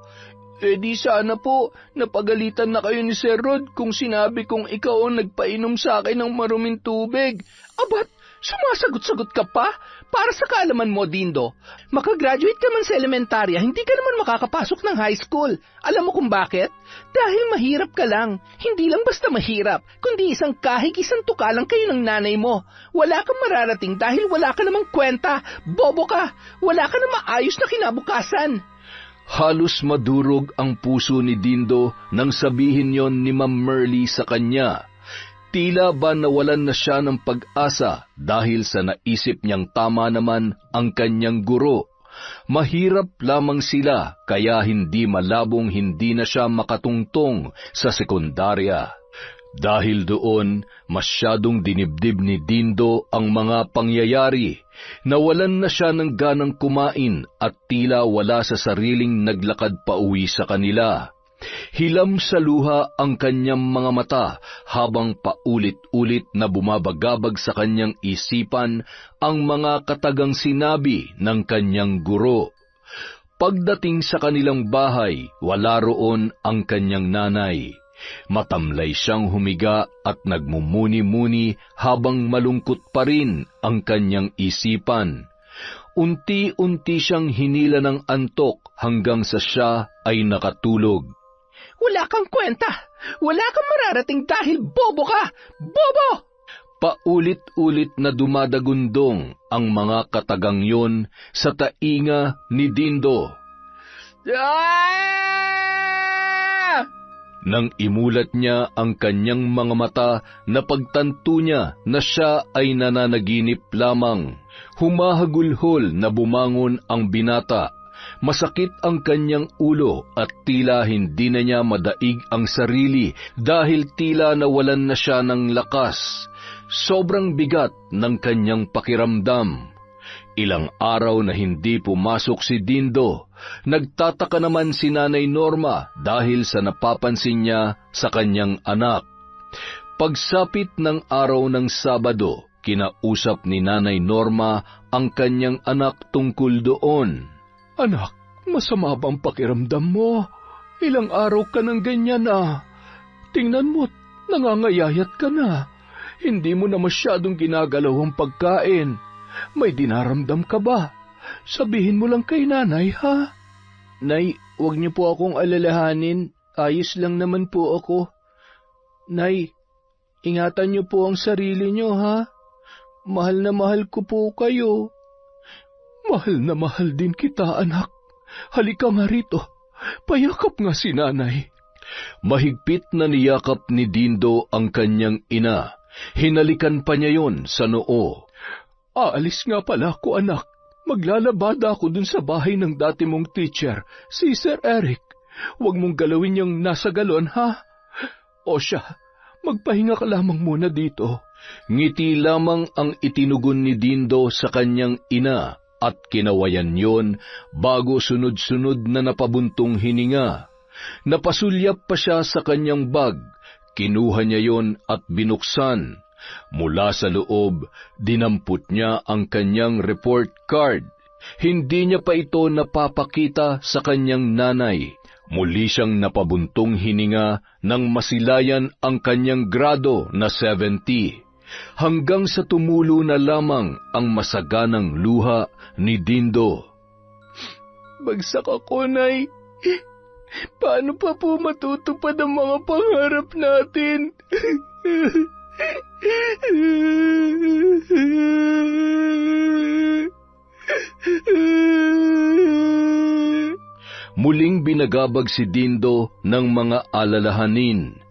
Di sana po, napagalitan na kayo ni Sir Rod kung sinabi kong ikaw ang nagpainom sa akin ng maruming tubig. Abat, sumasagot-sagot ka pa? Para sa kaalaman mo, Dindo, makagraduate ka man sa elementarya, hindi ka naman makakapasok ng high school. Alam mo kung bakit? Dahil mahirap ka lang. Hindi lang basta mahirap, kundi isang kahig-isang tuka lang kayo ng nanay mo. Wala kang mararating dahil wala ka namang kwenta. Bobo ka. Wala ka na maayos na kinabukasan. Halos madurog ang puso ni Dindo nang sabihin yon ni Ma'am Merly sa kanya. Tila ba nawalan na siya ng pag-asa dahil sa naisip niyang tama naman ang kanyang guro. Mahirap lamang sila kaya hindi malabong hindi na siya makatungtong sa sekundarya. Dahil doon, masyadong dinibdib ni Dindo ang mga pangyayari. Nawalan na siya ng ganang kumain at tila wala sa sariling naglakad pauwi sa kanila. Hilam sa luha ang kanyang mga mata habang paulit-ulit na bumabagabag sa kanyang isipan ang mga katagang sinabi ng kanyang guro. Pagdating sa kanilang bahay, wala roon ang kanyang nanay. Matamlay siyang humiga at nagmumuni-muni habang malungkot pa rin ang kanyang isipan. Unti-unti siyang hinila ng antok hanggang sa siya ay nakatulog. Wala kang kwenta! Wala kang mararating dahil bobo ka! Bobo! Paulit-ulit na dumadagundong ang mga katagang yon sa tainga ni Dindo. Nang imulat niya ang kanyang mga mata na pagtanto niya na siya ay nananaginip lamang, humahagulhol na bumangon ang binata. Masakit ang kanyang ulo at tila hindi na niya madaig ang sarili dahil tila nawalan na siya ng lakas. Sobrang bigat ng kanyang pakiramdam. Ilang araw na hindi pumasok si Dindo. Nagtataka naman si Nanay Norma dahil sa napapansin niya sa kanyang anak. Pagsapit ng araw ng Sabado, kinausap ni Nanay Norma ang kanyang anak tungkol doon. Anak, masama bang pakiramdam mo? Ilang araw ka nang ganyan na. Tingnan mo, nangangayayat ka na. Hindi mo na masyadong ginagalaw ang pagkain. May dinaramdam ka ba? Sabihin mo lang kay nanay, ha? Nay, huwag niyo po akong alalahanin. Ayos lang naman po ako. Nay, ingatan niyo po ang sarili niyo, ha? Mahal na mahal ko po kayo. Mahal na mahal din kita, anak. Halika nga rito. Payakap nga si nanay. Mahigpit na niyakap ni Dindo ang kanyang ina. Hinalikan pa niya yon sa noo. Aalis nga pala ako, anak. Maglalabada ako dun sa bahay ng dati mong teacher, si Sir Eric. Huwag mong galawin yung nasa galon, ha? O siya, magpahinga ka lamang muna dito. Ngiti lamang ang itinugon ni Dindo sa kanyang ina at kinawayan yon bago sunod-sunod na napabuntong hininga. Napasulyap pa siya sa kanyang bag. Kinuha niya yon at binuksan. Mula sa loob, dinampot niya ang kanyang report card. Hindi niya pa ito napapakita sa kanyang nanay. Muli siyang napabuntong hininga nang masilayan ang kanyang grado na 70. Hanggang sa tumulo na lamang ang masaganang luha ni Dindo. Bagsak ako, Nay. Paano pa po matutupad ang mga pangarap natin? Muling binagabag si Dindo ng mga alalahanin.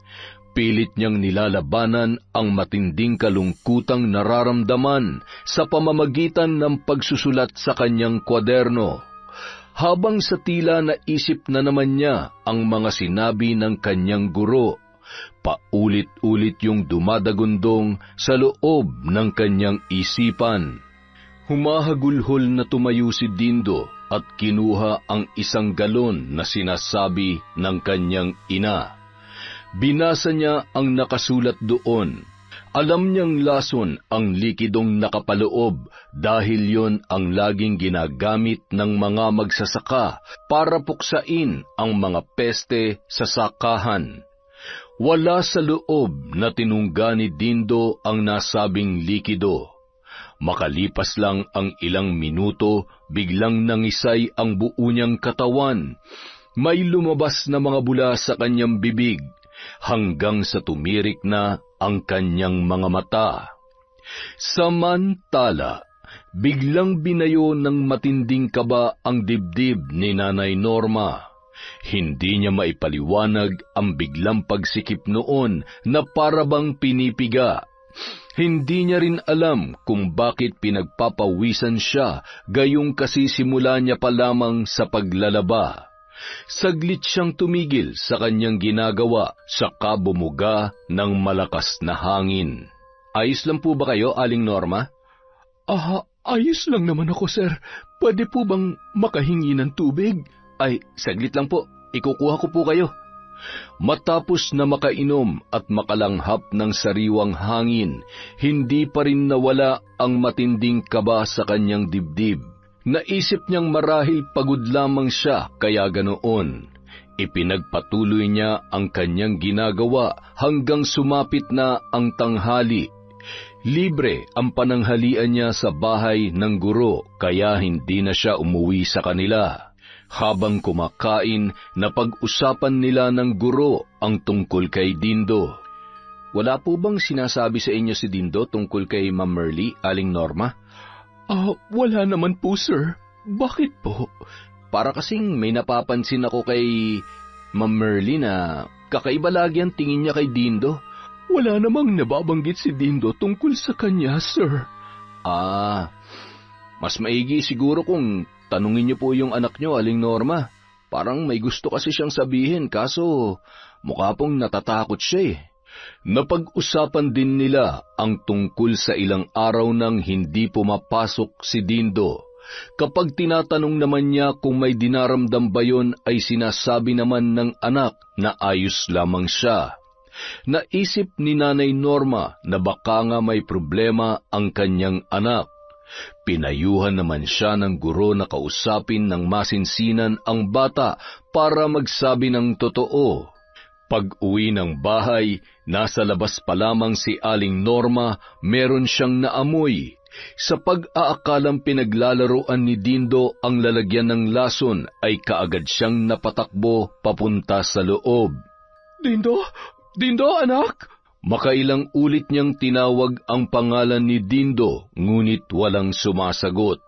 Pilit niyang nilalabanan ang matinding kalungkutang nararamdaman sa pamamagitan ng pagsusulat sa kanyang kwaderno. Habang sa tila naisip na naman niya ang mga sinabi ng kanyang guro, paulit-ulit yung dumadagundong sa loob ng kanyang isipan. Humahagulhol na tumayo si Dindo at kinuha ang isang galon na sinasabi ng kanyang ina. Binasa niya ang nakasulat doon. Alam niyang lason ang likidong nakapaloob dahil yon ang laging ginagamit ng mga magsasaka para puksain ang mga peste sa sakahan. Wala sa loob na tinungga ni Dindo ang nasabing likido. Makalipas lang ang ilang minuto, biglang nangisay ang buo niyang katawan. May lumabas na mga bula sa kanyang bibig, hanggang sa tumirik na ang kanyang mga mata. Samantala, biglang binayo ng matinding kaba ang dibdib ni Nanay Norma. Hindi niya maipaliwanag ang biglang pagsikip noon na parabang pinipiga. Hindi niya rin alam kung bakit pinagpapawisan siya, gayong kasisimula niya pa lamang sa paglalaba. Saglit siyang tumigil sa kanyang ginagawa, saka bumuga ng malakas na hangin. Ayos lang po ba kayo, Aling Norma? Ayos lang naman ako, sir. Pwede po bang makahingi ng tubig? Ay, saglit lang po. Ikukuha ko po kayo. Matapos na makainom at makalanghap ng sariwang hangin, hindi pa rin nawala ang matinding kaba sa kanyang dibdib. Naisip niyang marahil pagod lamang siya kaya ganoon. Ipinagpatuloy niya ang kanyang ginagawa hanggang sumapit na ang tanghali. Libre ang pananghalian niya sa bahay ng guro kaya hindi na siya umuwi sa kanila. Habang kumakain, napag-usapan nila ng guro ang tungkol kay Dindo. Wala po bang sinasabi sa inyo si Dindo tungkol kay Ma'am Merly, Aling Norma? Wala naman po, sir. Bakit po? Para kasing may napapansin ako kay Ma'am Merly na kakaiba lagi ang tingin niya kay Dindo. Wala namang nababanggit si Dindo tungkol sa kanya, sir. Mas maigi siguro kung tanungin niyo po yung anak niyo, Aling Norma. Parang may gusto kasi siyang sabihin, kaso mukha pong natatakot siya eh. Napag-usapan din nila ang tungkol sa ilang araw nang hindi pumapasok si Dindo. Kapag tinatanong naman niya kung may dinaramdam ba yun, ay sinasabi naman ng anak na ayos lamang siya. Naisip ni Nanay Norma na baka nga may problema ang kanyang anak. Pinayuhan naman siya ng guro na kausapin ng masinsinan ang bata para magsabi ng totoo. Pag-uwi ng bahay, nasa labas pa lamang si Aling Norma, meron siyang naamoy. Sa pag-aakalang pinaglalaroan ni Dindo ang lalagyan ng lason, ay kaagad siyang napatakbo papunta sa loob. Dindo? Dindo, anak? Makailang ulit niyang tinawag ang pangalan ni Dindo, ngunit walang sumasagot.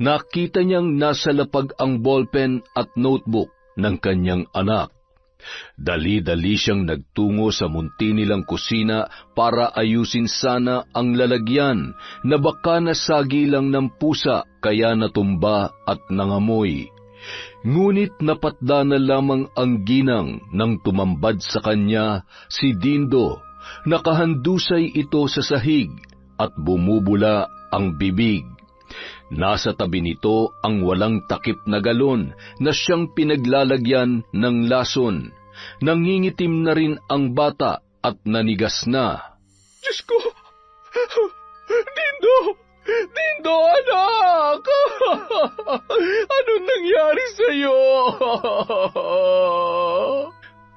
Nakita niyang nasa lapag ang ballpen at notebook ng kanyang anak. Dali-dali siyang nagtungo sa munti nilang kusina para ayusin sana ang lalagyan na baka nasagi lang ng pusa kaya natumba at nangamoy. Ngunit napatda na lamang ang ginang nang tumambad sa kanya si Dindo. Nakahandusay ito sa sahig at bumubula ang bibig. Nasa tabi nito ang walang takip na galon na siyang pinaglalagyan ng lason. Nangingitim na rin ang bata at nanigas na. Diyos ko! Dindo! Dindo, anak! Anong nangyari sa'yo?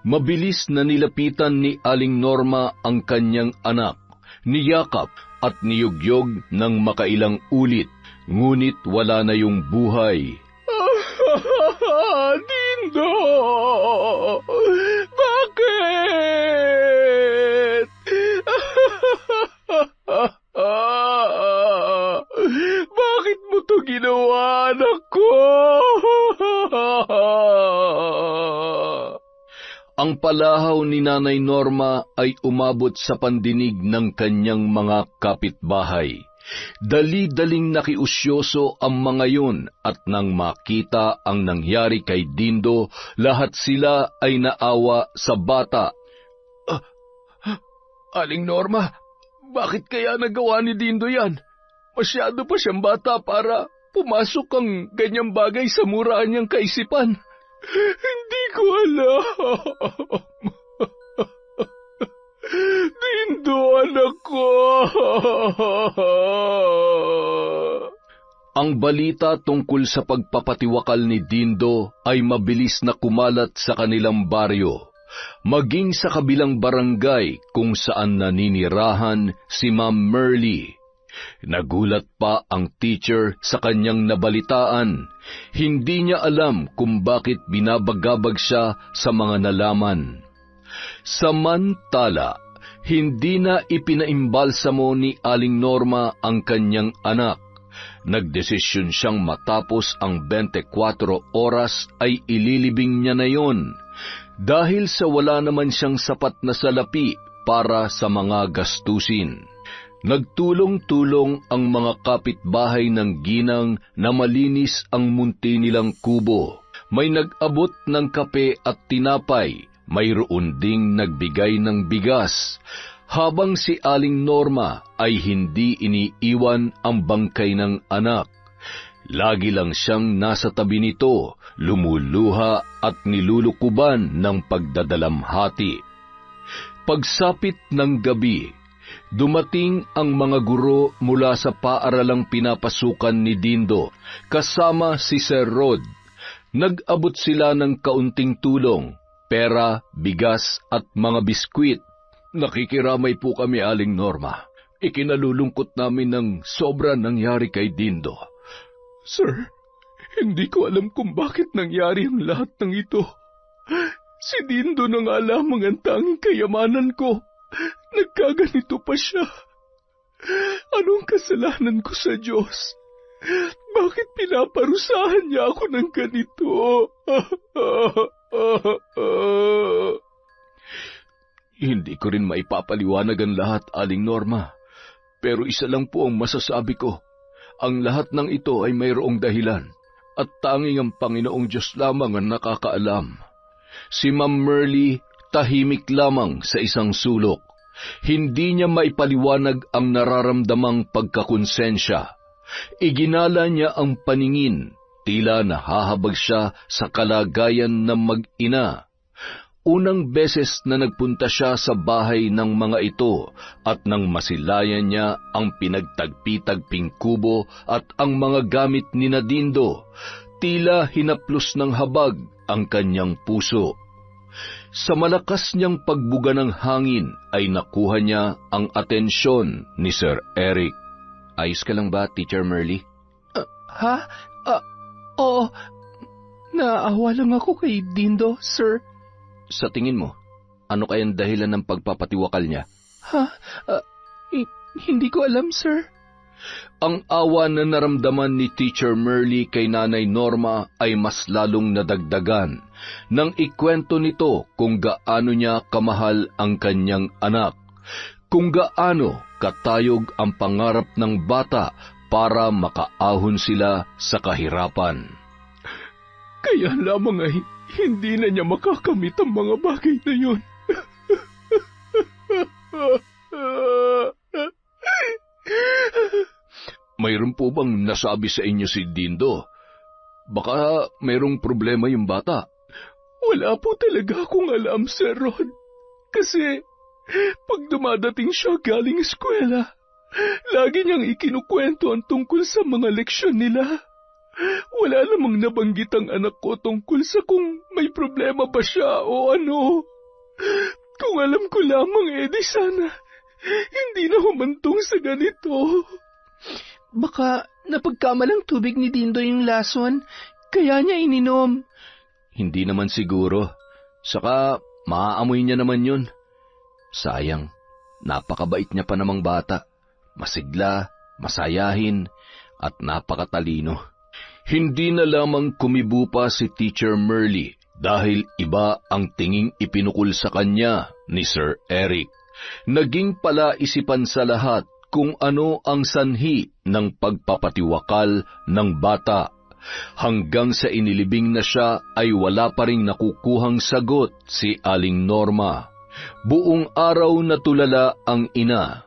Mabilis na nilapitan ni Aling Norma ang kanyang anak, niyakap at niyugyog ng makailang ulit, ngunit wala na yung buhay. Dindo! Bakit? Bakit mo to ginawa, anak ko? Ang palahaw ni Nanay Norma ay umabot sa pandinig ng kanyang mga kapitbahay. Dali-daling nakiusyoso ang mga yun at nang makita ang nangyari kay Dindo, lahat sila ay naawa sa bata. Aling Norma, bakit kaya nagawa ni Dindo yan? Masyado pa siyang bata para pumasok ang ganyang bagay sa muraan niyang kaisipan. Hindi ko alam. Dindo, anak ko. Ang balita tungkol sa pagpapatiwakal ni Dindo ay mabilis na kumalat sa kanilang baryo, maging sa kabilang barangay kung saan naninirahan si Ma'am Merly. Nagulat pa ang teacher sa kanyang nabalitaan. Hindi niya alam kung bakit binabagabag siya sa mga nalaman. Samantala, hindi na ipinaimbalsamo ni Aling Norma ang kanyang anak. Nagdesisyon siyang matapos ang 24 oras ay ililibing niya na yon, dahil sa wala naman siyang sapat na salapi para sa mga gastusin. Nagtulong-tulong ang mga kapitbahay ng ginang na malinis ang munti nilang kubo. May nag-abot ng kape at tinapay, mayroon ding nagbigay ng bigas, habang si Aling Norma ay hindi iniiwan ang bangkay ng anak. Lagi lang siyang nasa tabi nito, lumuluha at nilulukuban ng pagdadalamhati. Pagsapit ng gabi, dumating ang mga guro mula sa paaralang pinapasukan ni Dindo, kasama si Sir Rod. Nag-abot sila ng kaunting tulong, pera, bigas at mga biskwit. Nakikiramay po kami, Aling Norma. Ikinalulungkot namin ng sobra nangyari kay Dindo. Sir, hindi ko alam kung bakit nangyari ang lahat ng ito. Si Dindo na nga lamang ang tanging kayamanan ko. Nagkaganito pa siya. Anong kasalanan ko sa Diyos? Bakit pinaparusahan niya ako ng ganito? Hindi ko rin maipapaliwanag ang lahat, Aling Norma. Pero isa lang po ang masasabi ko. Ang lahat ng ito ay mayroong dahilan. at tanging ang Panginoong Diyos lamang ang nakakaalam. Si Ma'am Merly tahimik lamang sa isang sulok. Hindi niya maipaliwanag ang nararamdamang pagkakonsensya. Iginala niya ang paningin, tila nahahabag siya sa kalagayan ng mag-ina. Unang beses na nagpunta siya sa bahay ng mga ito at nang masilayan niya ang pinagtagpi-tagping kubo at ang mga gamit ni Dindo, tila hinaplos ng habag ang kanyang puso. Sa malakas niyang pagbuga ng hangin ay nakuha niya ang atensyon ni Sir Eric. Ayos ka lang ba, Teacher Merly? Ha? Oo. Naawa lang ako kay Dindo, sir. Sa tingin mo, ano kayang dahilan ng pagpapatiwakal niya? Hindi ko alam, sir. Ang awa na naramdaman ni Teacher Merly kay Nanay Norma ay mas lalong nadagdagan nang ikwento nito kung gaano niya kamahal ang kanyang anak, kung gaano katayog ang pangarap ng bata para makaahon sila sa kahirapan. Kaya lamang ay hindi na niya makakamit ang mga bagay na yun. Mayroon po bang nasabi sa inyo si Dindo? Baka mayroong problema yung bata. Wala po talaga akong alam, Sir Rod. Kasi pag dumadating siya galing eskwela, lagi niyang ikinukwento ang tungkol sa mga leksyon nila. Wala namang nabanggit ang anak ko tungkol sa kung may problema ba siya o ano. Kung alam ko lamang, di sana hindi na humantong sa ganito. Baka napagkamalang tubig ni Dindo yung lason, kaya niya ininom. Hindi naman siguro. Saka maaamoy niya naman yun. Sayang, napakabait niya pa namang bata. Masigla, masayahin, at napakatalino. Hindi na lamang kumibo pa si Teacher Merly dahil iba ang tinging ipinukul sa kanya ni Sir Eric. Naging palaisipan sa lahat kung ano ang sanhi ng pagpapatiwakal ng bata. Hanggang sa inilibing na siya ay wala pa ring nakukuhang sagot si Aling Norma. Buong araw na tulala ang ina.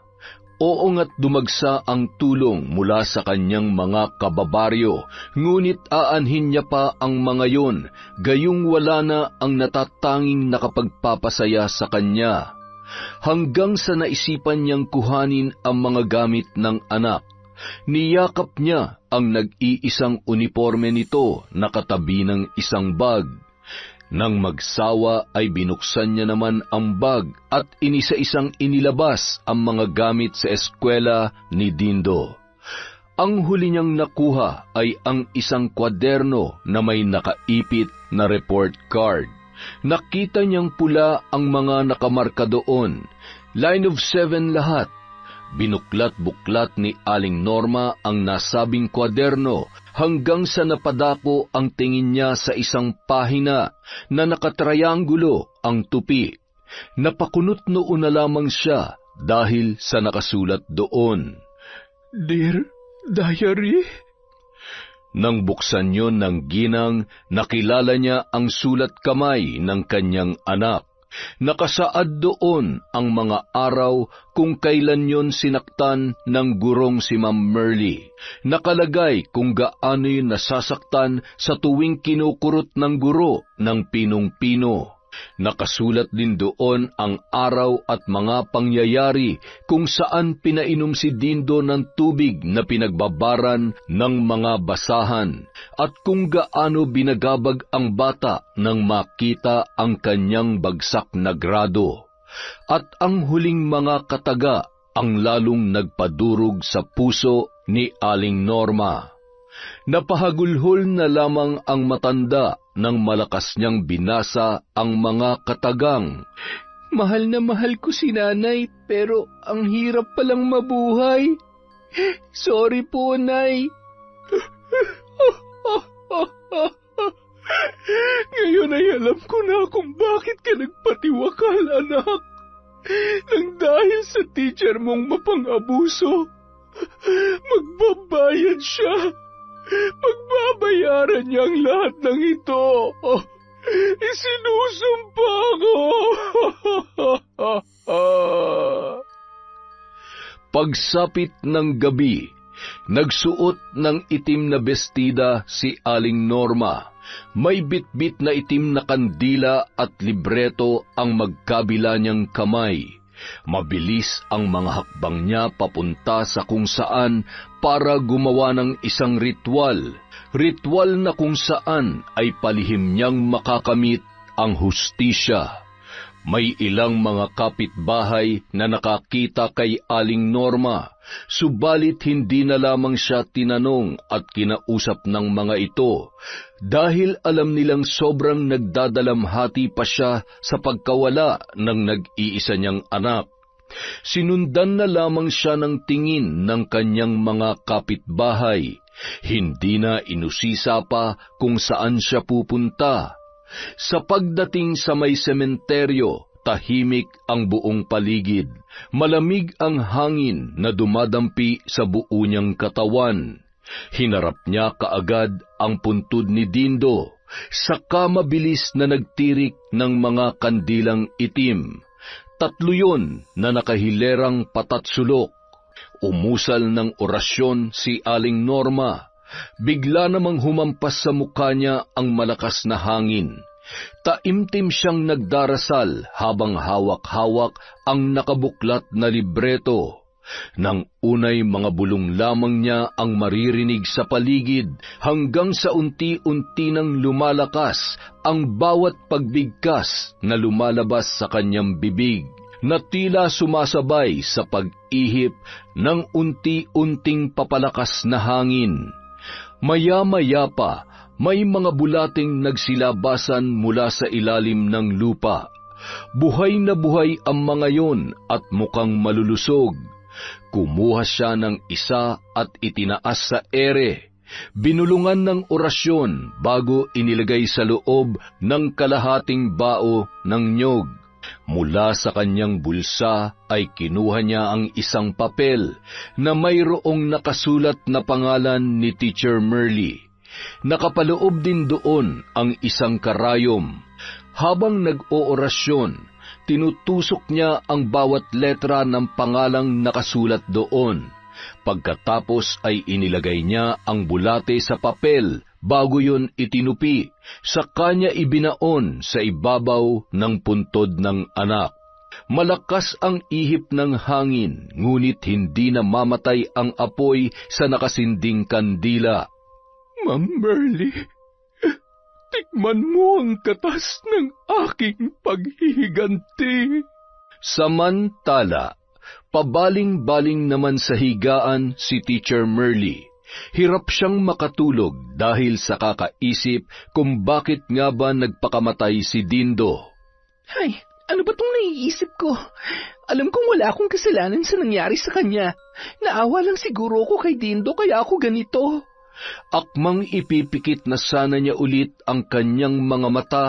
Oo nga't dumagsa ang tulong mula sa kanyang mga kababaryo, ngunit aanhin niya pa ang mga yon, gayong wala na ang natatanging nakapagpapasaya sa kanya. Hanggang sa naisipan niyang kuhanin ang mga gamit ng anak, niyakap niya ang nag-iisang uniforme nito na katabi ng isang bag. Nang magsawa ay binuksan niya naman ang bag at inisa-isang inilabas ang mga gamit sa eskwela ni Dindo. Ang huli niyang nakuha ay ang isang kwaderno na may nakaipit na report card. Nakita niyang pula ang mga nakamarka doon. Line of 7 lahat. Binuklat-buklat ni Aling Norma ang nasabing kwaderno hanggang sa napadako ang tingin niya sa isang pahina na nakatrianggulo ang tupi. Napakunot noon na lamang siya dahil sa nakasulat doon, "Dear Diary." Nang buksan yon ng ginang, nakilala niya ang sulat kamay ng kanyang anak. Nakasaad doon ang mga araw kung kailan yon sinaktan ng gurong si Ma'am Merly. Nakalagay kung gaano yun nasasaktan sa tuwing kinukurot ng guro ng pinong-pino. Nakasulat din doon ang araw at mga pangyayari kung saan pinainom si Dindo ng tubig na pinagbabaran ng mga basahan at kung gaano binagabag ang bata nang makita ang kanyang bagsak na grado. At ang huling mga kataga ang lalong nagpadurog sa puso ni Aling Norma. Napahagulhol na lamang ang matanda nang malakas niyang binasa ang mga katagang, "Mahal na mahal ko si nanay, pero ang hirap palang mabuhay. Sorry po, Nay." "Ngayon ay alam ko na kung bakit ka nagpatiwakal, anak. Nang dahil sa teacher mong mapang-abuso, magbabayad siya. Pagbabayaran niya ang lahat ng ito. Isinusumpa ko. Pagsapit ng gabi, nagsuot ng itim na bestida si Aling Norma. May bitbit na itim na kandila at libreto ang magkabila niyang kamay. Mabilis ang mga hakbang niya papunta sa kung saan para gumawa ng isang ritual. Ritual na kung saan ay palihim niyang makakamit ang hustisya. May ilang mga kapitbahay na nakakita kay Aling Norma, subalit hindi na lamang siya tinanong at kinausap ng mga ito, dahil alam nilang sobrang nagdadalamhati pa siya sa pagkawala ng nag-iisa niyang anak. Sinundan na lamang siya ng tingin ng kanyang mga kapitbahay. Hindi na inusisa pa kung saan siya pupunta. Sa pagdating sa may sementeryo, tahimik ang buong paligid. Malamig ang hangin na dumadampi sa buo niyang katawan. Hinarap niya kaagad ang puntod ni Dindo, saka mabilis na nagtirik ng mga kandilang itim. 3 yon na nakahilerang patatsulok. Umusal ng orasyon si Aling Norma. Bigla namang humampas sa mukha niya ang malakas na hangin. Taimtim siyang nagdarasal habang hawak-hawak ang nakabuklat na libreto. Nang unay mga bulong lamang niya ang maririnig sa paligid, hanggang sa unti-unti nang lumalakas ang bawat pagbigkas na lumalabas sa kanyang bibig, na tila sumasabay sa pag-ihip ng unti-unting papalakas na hangin. Maya-maya pa, may mga bulating nagsilabasan mula sa ilalim ng lupa. Buhay na buhay ang mga yon at mukhang malulusog. Kumuha siya ng isa at itinaas sa ere. Binulungan ng orasyon bago inilagay sa loob ng kalahating bao ng nyog. Mula sa kanyang bulsa ay kinuha niya ang isang papel na mayroong nakasulat na pangalan ni Teacher Merly. Nakapaloob din doon ang isang karayom. Habang nag-oorasyon, tinutusok niya ang bawat letra ng pangalang nakasulat doon. Pagkatapos ay inilagay niya ang bulate sa papel bago yun itinupi, sa kanya ibinaon sa ibabaw ng puntod ng anak. Malakas ang ihip ng hangin, ngunit hindi na mamatay ang apoy sa nakasinding kandila. Ma'am Merly, tikman mo ang katas ng aking paghihiganti. Samantala, pabaling-baling naman sa higaan si Teacher Merly. Hirap siyang makatulog dahil sa kakaisip kung bakit nga ba nagpakamatay si Dindo. Ay, ano ba itong naiisip ko? Alam kong wala akong kasalanan sa nangyari sa kanya. Naawa lang siguro ko kay Dindo kaya ako ganito. Akmang ipipikit na sana niya ulit ang kanyang mga mata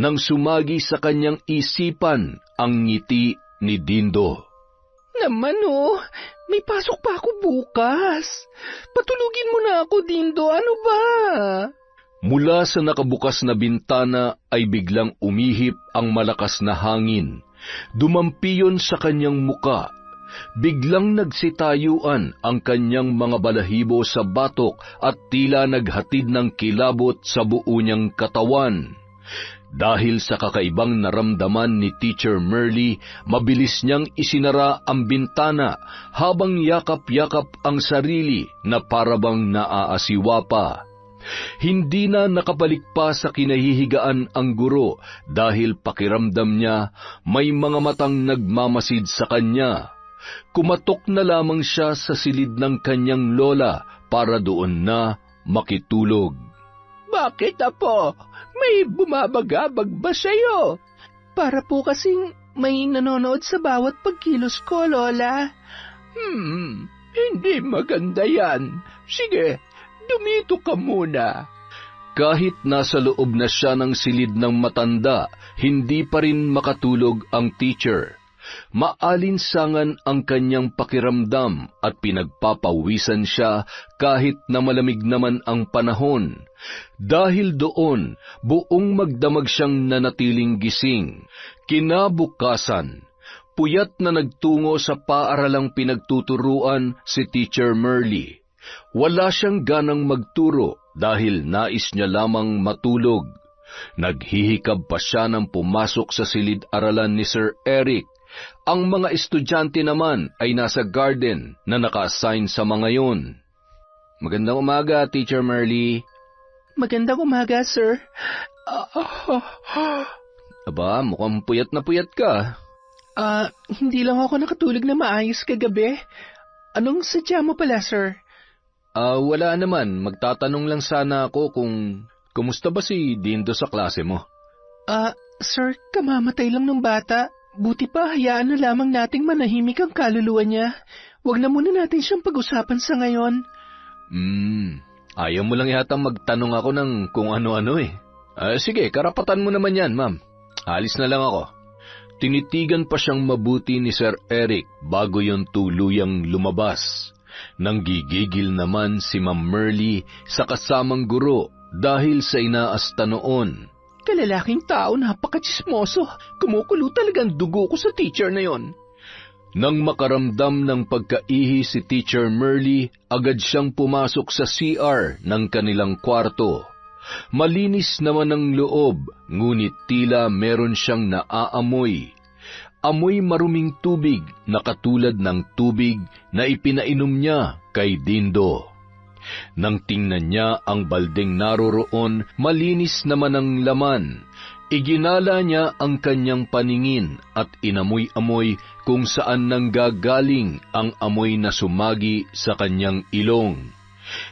nang sumagi sa kanyang isipan ang ngiti ni Dindo. Naman may pasok pa ako bukas. Patulugin mo na ako, Dindo, ano ba? Mula sa nakabukas na bintana ay biglang umihip ang malakas na hangin. Dumampi yun sa kanyang muka. Biglang nagsitayuan ang kanyang mga balahibo sa batok at tila naghatid ng kilabot sa buo niyang katawan. Dahil sa kakaibang naramdaman ni Teacher Merly, mabilis niyang isinara ang bintana habang yakap-yakap ang sarili na parabang naaasiwa pa. Hindi na nakabalik pa sa kinahihigaan ang guro dahil pakiramdam niya may mga matang nagmamasid sa kanya. Kumatok na lamang siya sa silid ng kanyang lola para doon na makitulog. Bakit, Apo? May bumabagabag ba sa'yo? Para po kasing may nanonood sa bawat pagkilos ko, Lola. Hindi maganda yan. Sige, dumito ka muna. Kahit nasa loob na siya ng silid ng matanda, hindi pa rin makatulog ang teacher. Maalinsangan ang kanyang pakiramdam at pinagpapawisan siya kahit na malamig naman ang panahon. Dahil doon, buong magdamag siyang nanatiling gising. Kinabukasan, puyat na nagtungo sa paaralang pinagtuturuan si Teacher Merly. Wala siyang ganang magturo dahil nais niya lamang matulog. Naghihikab pa siya nang pumasok sa silid-aralan ni Sir Eric. Ang mga estudyante naman ay nasa garden na naka-assign sa mga yon. Magandang umaga, Teacher Merly. Magandang umaga, sir. Aba, mukhang puyat na puyat ka. Hindi lang ako nakatulog na maayos kagabi. Anong sadya mo pala, sir? Wala naman. Magtatanong lang sana ako kung kumusta ba si Dindo sa klase mo? Sir, kamamatay lang ng bata. Buti pa, hayaan na lamang nating manahimik ang kaluluwa niya. Huwag na muna natin siyang pag-usapan sa ngayon. Ayaw mo lang yata magtanong ako ng kung ano-ano eh. Sige, karapatan mo naman yan, ma'am. Alis na lang ako. Tinitigan pa siyang mabuti ni Sir Eric bago yon tuluyang lumabas. Nanggigigil naman si Ma'am Merly sa kasamang guro dahil sa inaasta noon. Kalalaking tao, napakachismoso. Kumukulo talagang dugo ko sa teacher na yon. Nang makaramdam ng pagkaihi si Teacher Merly, agad siyang pumasok sa CR ng kanilang kwarto. Malinis naman ang loob, ngunit tila meron siyang naaamoy. Amoy maruming tubig na katulad ng tubig na ipinainom niya kay Dindo. Nang tingnan niya ang baldeng naroroon, malinis naman ang laman. Iginala niya ang kanyang paningin at inamoy-amoy kung saan nanggagaling ang amoy na sumagi sa kanyang ilong.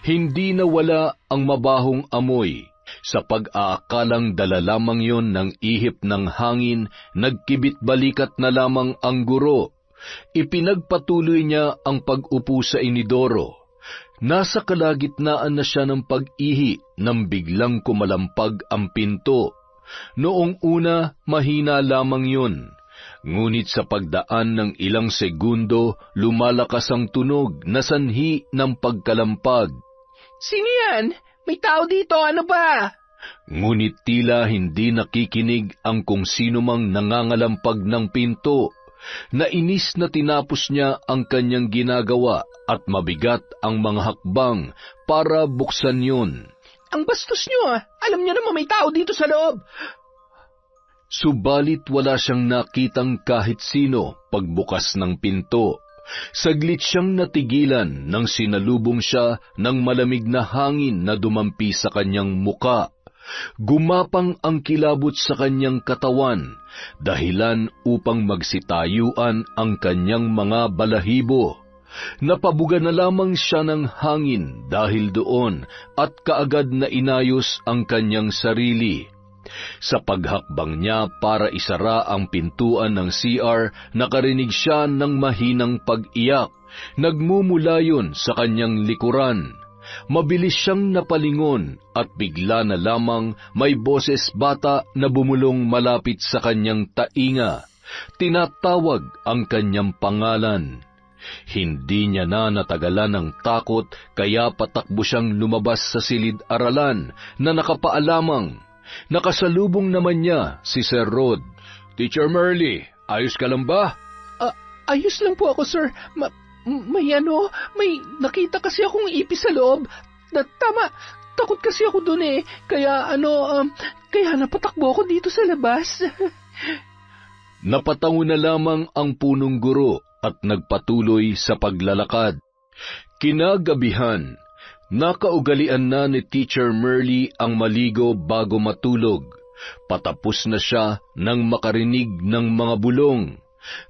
Hindi nawala ang mabahong amoy. Sa pag-aakalang dala lamang yon ng ihip ng hangin, nagkibit-balikat na lamang ang guro. Ipinagpatuloy niya ang pag-upo sa inidoro. Nasa kalagitnaan na siya ng pag-ihi nang biglang kumalampag ang pinto. Noong una, mahina lamang yun. Ngunit sa pagdaan ng ilang segundo, lumalakas ang tunog na sanhi ng pagkalampag. Sino yan? May tao dito, ano ba? Ngunit tila hindi nakikinig ang kung sino mang nangangalampag ng pinto. Nainis na tinapos niya ang kanyang ginagawa at mabigat ang mga hakbang para buksan yun. Ang bastos niyo Alam niyo naman may tao dito sa loob. Subalit wala siyang nakitang kahit sino pagbukas ng pinto. Saglit siyang natigilan nang sinalubong siya ng malamig na hangin na dumampi sa kanyang muka. Gumapang ang kilabot sa kanyang katawan, dahilan upang magsitayuan ang kanyang mga balahibo. Napabuga na lamang siya ng hangin dahil doon at kaagad na inayos ang kanyang sarili. Sa paghakbang niya para isara ang pintuan ng CR, nakarinig siya ng mahinang pag-iyak. Nagmumula yun sa kanyang likuran. Mabilis siyang napalingon at bigla na lamang may boses bata na bumulong malapit sa kanyang tainga. Tinatawag ang kanyang pangalan. Hindi niya na natagalan ng takot kaya patakbo siyang lumabas sa silid-aralan na nakapaalamang. Nakasalubong naman niya si Sir Rod. Teacher Merly, ayos ka lang ba? Ayos lang po ako, sir. May nakita kasi akong ipis sa loob. Tama, takot kasi ako dun Kaya napatakbo ako dito sa labas. Napatango na lamang ang punong guro at nagpatuloy sa paglalakad. Kinagabihan, nakaugalian na ni Teacher Merly ang maligo bago matulog. Patapos na siya nang makarinig ng mga bulong.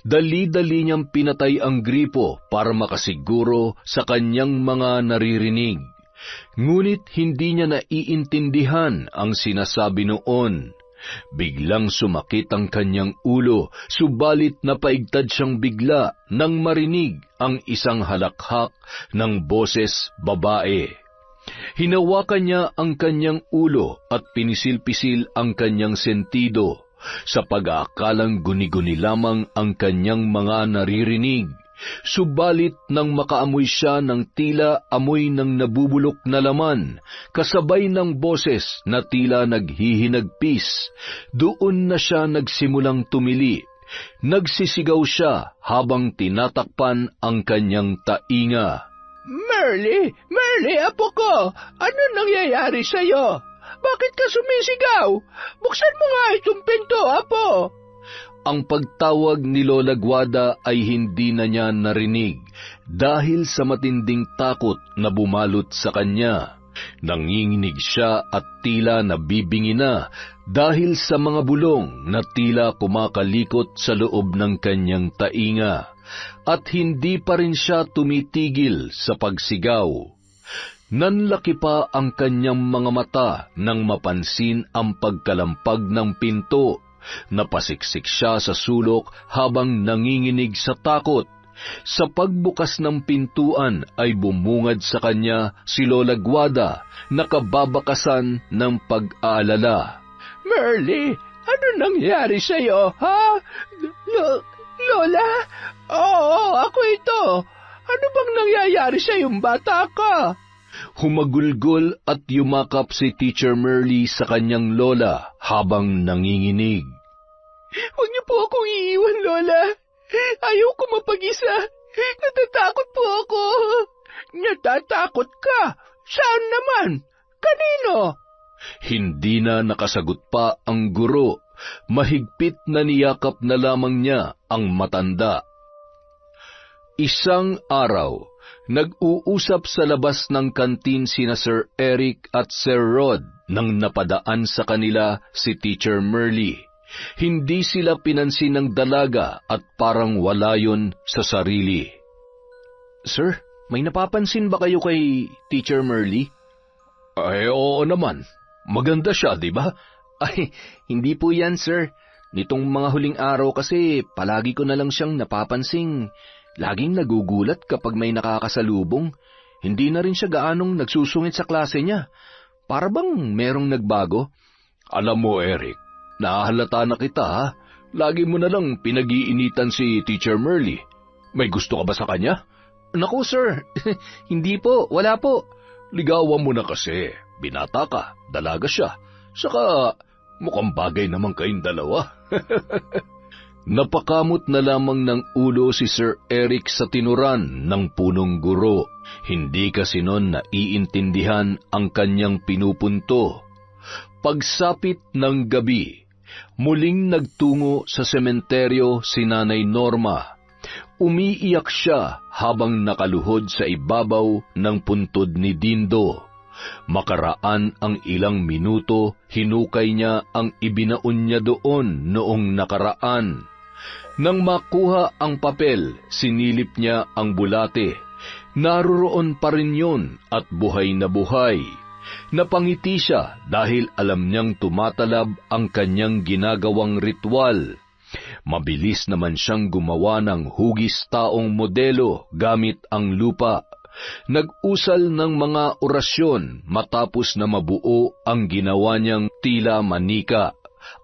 Dali-dali niyang pinatay ang gripo para makasiguro sa kanyang mga naririnig. Ngunit hindi niya naiintindihan ang sinasabi noon. Biglang sumakit ang kanyang ulo, subalit napaigtad siyang bigla nang marinig ang isang halakhak ng boses babae. Hinawakan niya ang kanyang ulo at pinisil-pisil ang kanyang sentido. sa pag-aakalang guni-guni lamang ang kanyang mga naririnig. Subalit nang makaamoy siya ng tila amoy ng nabubulok na laman, kasabay ng boses na tila naghihinagpis, doon na siya nagsimulang tumili. Nagsisigaw siya habang tinatakpan ang kanyang tainga. Merly! Merly, apo ko! Ano nangyayari sa'yo? Bakit ka sumisigaw? Buksan mo nga itong pinto, apo! Ang pagtawag ni Lola Guada ay hindi na niya narinig dahil sa matinding takot na bumalot sa kanya. Nanginginig siya at tila nabibingi na dahil sa mga bulong na tila kumakalikot sa loob ng kanyang tainga, at hindi pa rin siya tumitigil sa pagsigaw. Nanlaki pa ang kanyang mga mata nang mapansin ang pagkalampag ng pinto. Napasiksik siya sa sulok habang nanginginig sa takot. Sa pagbukas ng pintuan ay bumungad sa kanya si Lola Guada na kababakasan ng pag-aalala. Merly, ano nangyari sa'yo, ha? Lola? Oo, ako ito. Ano bang nangyayari sa'yong bata ka? Humagulgol at yumakap si Teacher Merly sa kanyang lola habang nanginginig. Huwag niyo po akong iiwan, Lola. Ayaw ko mapag-isa. Natatakot po ako. Natatakot ka? Saan naman? Kanino? Hindi na nakasagot pa ang guro. Mahigpit na niyakap na lamang niya ang matanda. Isang araw, nag-uusap sa labas ng kantin sina Sir Eric at Sir Rod nang napadaan sa kanila si Teacher Merly. Hindi sila pinansin ng dalaga at parang wala yun sa sarili. Sir, may napapansin ba kayo kay Teacher Merly? Ay, oo naman. Maganda siya, di ba? Ay, hindi po yan, sir. Nitong mga huling araw kasi palagi ko na lang siyang napapansing laging nagugulat kapag may nakakasalubong. Hindi na rin siya gaanong nagsusungit sa klase niya. Para bang merong nagbago? Alam mo, Eric, nahahalata na kita, ha? Lagi mo na lang pinag-iinitan si Teacher Merly. May gusto ka ba sa kanya? Naku, sir. Hindi po, wala po. Ligawan mo na kasi. Binata ka, dalaga siya. Saka mukhang bagay naman kayong dalawa. Napakamot na lamang ng ulo si Sir Eric sa tinuran ng punong guro. Hindi kasi noon naiintindihan ang kanyang pinupunto. Pagsapit ng gabi, muling nagtungo sa sementeryo si Nanay Norma. Umiiyak siya habang nakaluhod sa ibabaw ng puntod ni Dindo. Makaraan ang ilang minuto, hinukay niya ang ibinaon niya doon noong nakaraan. Nang makuha ang papel, sinilip niya ang bulate. Naroroon pa rin yun at buhay na buhay. Napangiti siya dahil alam niyang tumatalab ang kanyang ginagawang ritual. Mabilis naman siyang gumawa ng hugis taong modelo gamit ang lupa. Nag-usal ng mga orasyon matapos na mabuo ang ginawa niyang tila manika.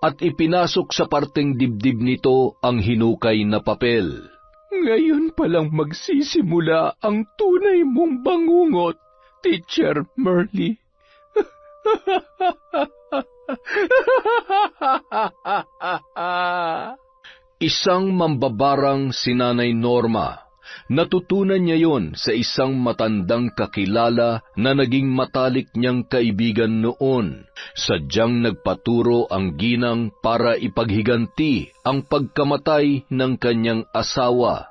At ipinasok sa parteng dibdib nito ang hinukay na papel. Ngayon palang magsisimula ang tunay mong bangungot, Teacher Merly. Isang mambabarang si Nanay Norma. Natutunan niya yon sa isang matandang kakilala na naging matalik niyang kaibigan noon. Sadyang nagpaturo ang ginang para ipaghiganti ang pagkamatay ng kanyang asawa.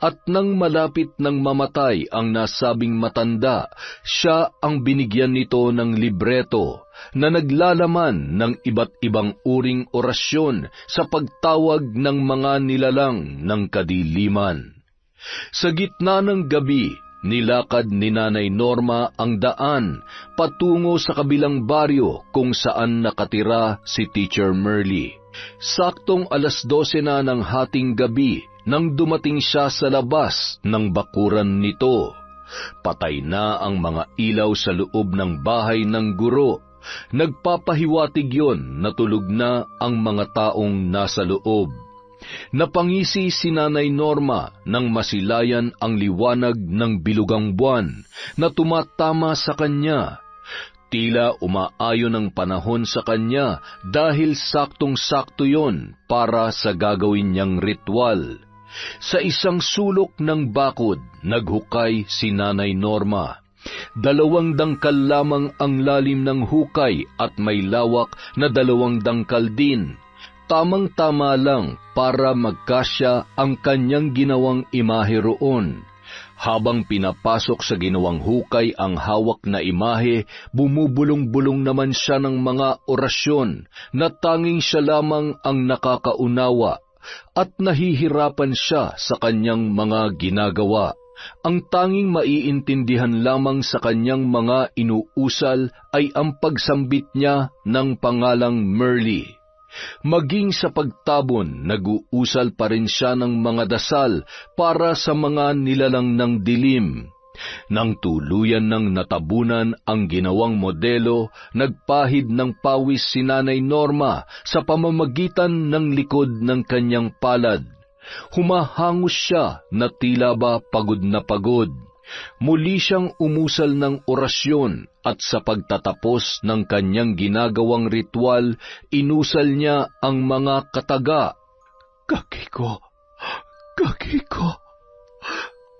At nang malapit ng mamatay ang nasabing matanda, siya ang binigyan nito ng libreto na naglalaman ng iba't ibang uring orasyon sa pagtawag ng mga nilalang ng kadiliman. Sa gitna ng gabi, nilakad ni Nanay Norma ang daan patungo sa kabilang baryo kung saan nakatira si Teacher Merly. Saktong 12:00 na ng hating gabi nang dumating siya sa labas ng bakuran nito. Patay na ang mga ilaw sa loob ng bahay ng guro Nagpapahiwatig yon na tulog na ang mga taong nasa loob. Napangisi si Nanay Norma nang masilayan ang liwanag ng bilugang buwan na tumatama sa kanya. Tila umaayon ang panahon sa kanya dahil saktong-sakto yon para sa gagawin niyang ritual. Sa isang sulok ng bakod, naghukay si Nanay Norma. 2 dangkal lamang ang lalim ng hukay at may lawak na 2 dangkal din. Tamang-tama lang para magkasya ang kanyang ginawang imahe roon. Habang pinapasok sa ginawang hukay ang hawak na imahe, bumubulong-bulong naman siya ng mga orasyon na tanging siya lamang ang nakakaunawa at nahihirapan siya sa kanyang mga ginagawa. Ang tanging maiintindihan lamang sa kanyang mga inuusal ay ang pagsambit niya ng pangalang Merly. Maging sa pagtabon, nag-uusal pa rin siya ng mga dasal para sa mga nilalang ng dilim. Nang tuluyan ng natabunan ang ginawang modelo, nagpahid ng pawis si Nanay Norma sa pamamagitan ng likod ng kanyang palad. Humahangos siya na tila ba pagod na pagod. Muli siyang umusal ng orasyon at sa pagtatapos ng kanyang ginagawang ritual, inusal niya ang mga kataga. Kakiko, Kakiko,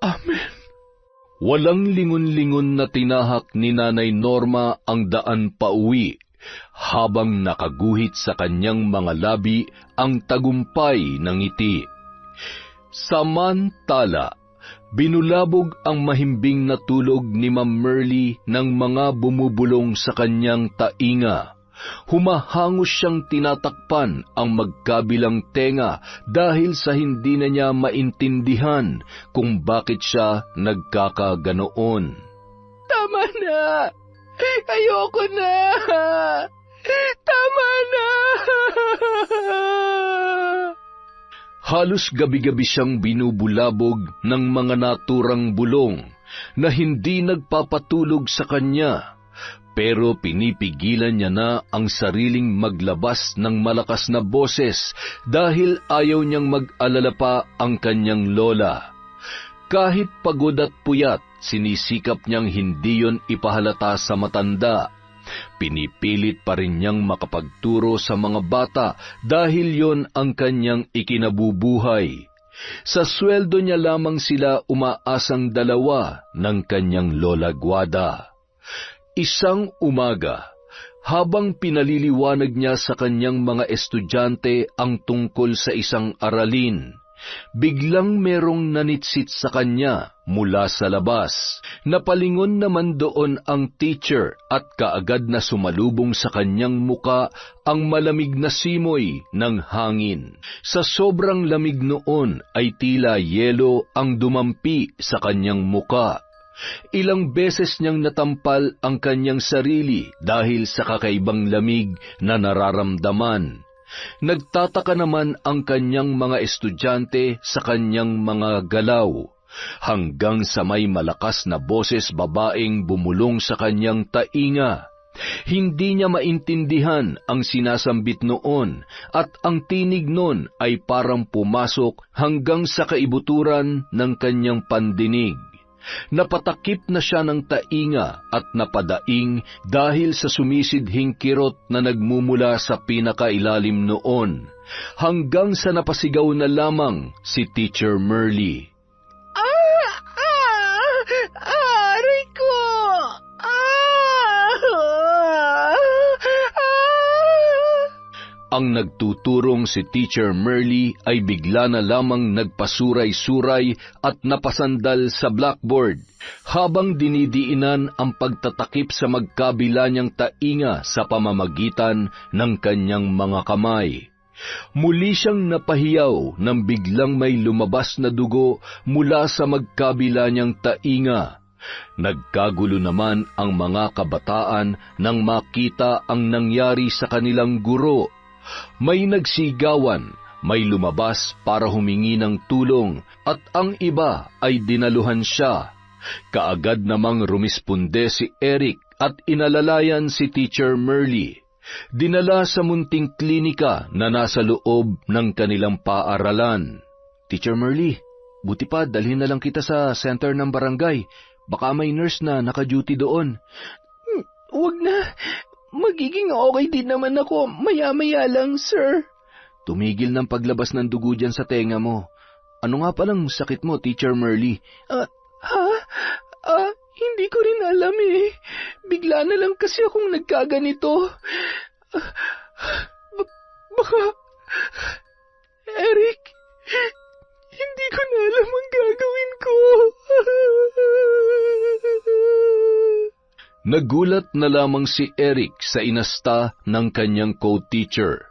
Amen. Walang lingon-lingon na tinahak ni Nanay Norma ang daan pauwi, habang nakaguhit sa kanyang mga labi ang tagumpay ng ngiti. Samantala, binulabog ang mahimbing na tulog ni Ma'am Merly ng mga bumubulong sa kanyang tainga. Humahangos siyang tinatakpan ang magkabilang tenga dahil sa hindi na niya maintindihan kung bakit siya nagkakaganoon. Tama na! Ayoko na! Tama na! Halos gabi-gabi siyang binubulabog ng mga naturang bulong na hindi nagpapatulog sa kanya, pero pinipigilan niya na ang sariling maglabas ng malakas na boses dahil ayaw niyang mag-alala pa ang kanyang lola. Kahit pagod at puyat, sinisikap niyang hindi yon ipahalata sa matanda. Pinipilit pa rin niyang makapagturo sa mga bata dahil yon ang kanyang ikinabubuhay. Sa sweldo niya lamang sila umaasang 2 ng kanyang Lola Guada. Isang umaga, habang pinaliliwanag niya sa kanyang mga estudyante ang tungkol sa isang aralin, biglang merong nanitsit sa kanya mula sa labas. Napalingon naman doon ang teacher at kaagad na sumalubong sa kanyang muka ang malamig na simoy ng hangin. Sa sobrang lamig noon ay tila yelo ang dumampi sa kanyang muka. Ilang beses niyang natampal ang kanyang sarili dahil sa kakaibang lamig na nararamdaman. Nagtataka naman ang kanyang mga estudyante sa kanyang mga galaw, hanggang sa may malakas na boses babaeng bumulong sa kanyang tainga. Hindi niya maintindihan ang sinasambit noon at ang tinig noon ay parang pumasok hanggang sa kaibuturan ng kanyang pandinig. Napatakip na siya ng tainga at napadaing dahil sa sumisidhing kirot na nagmumula sa pinakailalim noon, hanggang sa napasigaw na lamang si Teacher Merly. Aray ko! Ang nagtuturong si Teacher Merly ay bigla na lamang nagpasuray-suray at napasandal sa blackboard habang dinidiinan ang pagtatakip sa magkabila niyang tainga sa pamamagitan ng kanyang mga kamay. Muli siyang napahiyaw nang biglang may lumabas na dugo mula sa magkabila niyang tainga. Nagkagulo naman ang mga kabataan nang makita ang nangyari sa kanilang guro. May nagsigawan, may lumabas para humingi ng tulong, at ang iba ay dinaluhan siya. Kaagad namang rumisponde si Eric at inalalayan si Teacher Merly. Dinala sa munting klinika na nasa loob ng kanilang paaralan. Teacher Merly, buti pa dalhin na lang kita sa center ng barangay. Baka may nurse na naka-duty doon. Huwag na. Magiging okay din naman ako maya-maya lang, sir. Tumigil ng paglabas ng dugo dyan sa tenga mo. Ano nga palang sakit mo, Teacher Merly? Hindi ko rin alam eh. Bigla na lang kasi akong nagkaganito. Baka... Eric, hindi ko na alam ang gagawin ko. Nagulat na lamang si Eric sa inasta ng kanyang co-teacher.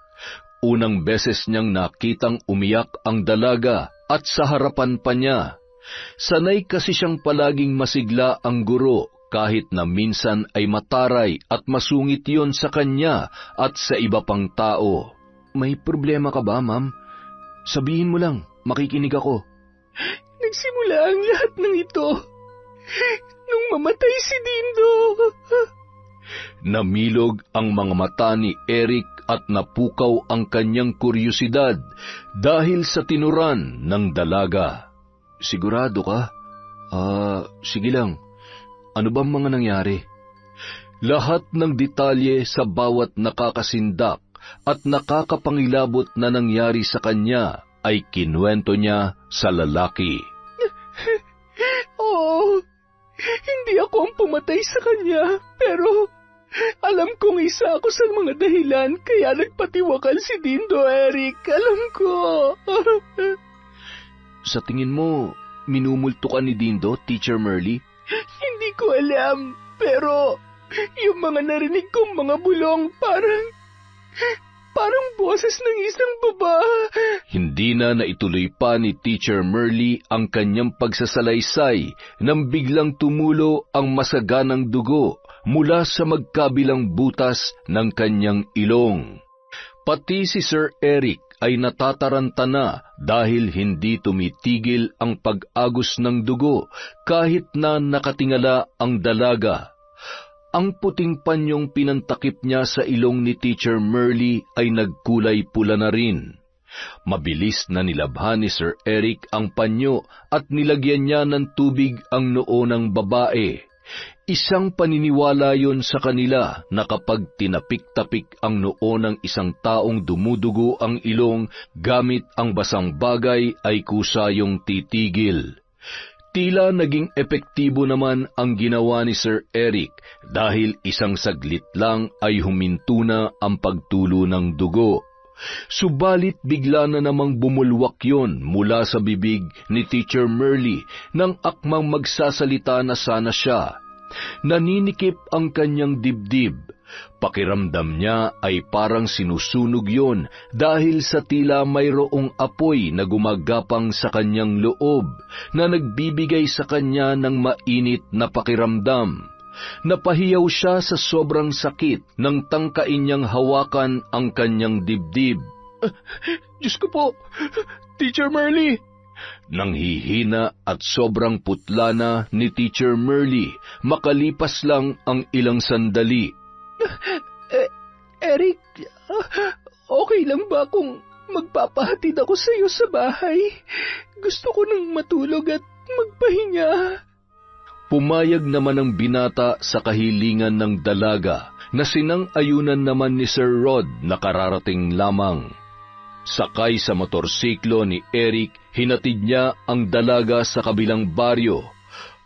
Unang beses niyang nakitang umiyak ang dalaga at sa harapan pa niya. Sanay kasi siyang palaging masigla ang guro kahit na minsan ay mataray at masungit yon sa kanya at sa iba pang tao. May problema ka ba, ma'am? Sabihin mo lang, makikinig ako. Nagsimula ang lahat ng ito nung mamatay si Dindo. Namilog ang mga mata ni Eric at napukaw ang kanyang kuryosidad dahil sa tinuran ng dalaga. Sigurado ka? Sige lang. Ano bang mga nangyari? Lahat ng detalye sa bawat nakakasindak at nakakapangilabot na nangyari sa kanya ay kinuwento niya sa lalaki. Oo, hindi ako ang pumatay sa kanya, pero alam kong isa ako sa mga dahilan kaya nagpatiwakal si Dindo, Eric. Alam ko. Sa tingin mo, minumulto ka ni Dindo, Teacher Merly? Hindi ko alam, pero yung mga narinig kong mga bulong parang boses ng isang babae. Hindi na naituloy pa ni Teacher Merly ang kanyang pagsasalaysay nang biglang tumulo ang masaganang dugo mula sa magkabilang butas ng kanyang ilong. Pati si Sir Eric ay natataranta na dahil hindi tumitigil ang pag-agos ng dugo kahit na nakatingala ang dalaga. Ang puting panyong pinantakip niya sa ilong ni Teacher Merly ay nagkulay pula na rin. Mabilis na nilabhan ni Sir Eric ang panyo at nilagyan niya ng tubig ang noo ng babae. Isang paniniwala yon sa kanila na kapag tinapik-tapik ang noo ng isang taong dumudugo ang ilong gamit ang basang bagay ay kusayong titigil. Tila naging epektibo naman ang ginawa ni Sir Eric dahil isang saglit lang ay huminto na ang pagtulo ng dugo. Subalit bigla na namang bumulwak yon mula sa bibig ni Teacher Merly nang akmang magsasalita na sana siya. Naninikip ang kanyang dibdib. Pakiramdam niya ay parang sinusunog yon dahil sa tila mayroong apoy na gumagapang sa kanyang loob na nagbibigay sa kanya ng mainit na pakiramdam. Napahiyaw siya sa sobrang sakit nang tangkain niyang hawakan ang kanyang dibdib. Diyos ko po, Teacher Merly! Nanghihina at sobrang putla na ni Teacher Merly makalipas lang ang ilang sandali. Eric, okay lang ba kung magpapahatid ako sa iyo sa bahay? Gusto ko nang matulog at magpahinga. Pumayag naman ang binata sa kahilingan ng dalaga na sinang-ayunan naman ni Sir Rod na kararating lamang. Sakay sa motorsiklo ni Eric, hinatid niya ang dalaga sa kabilang baryo.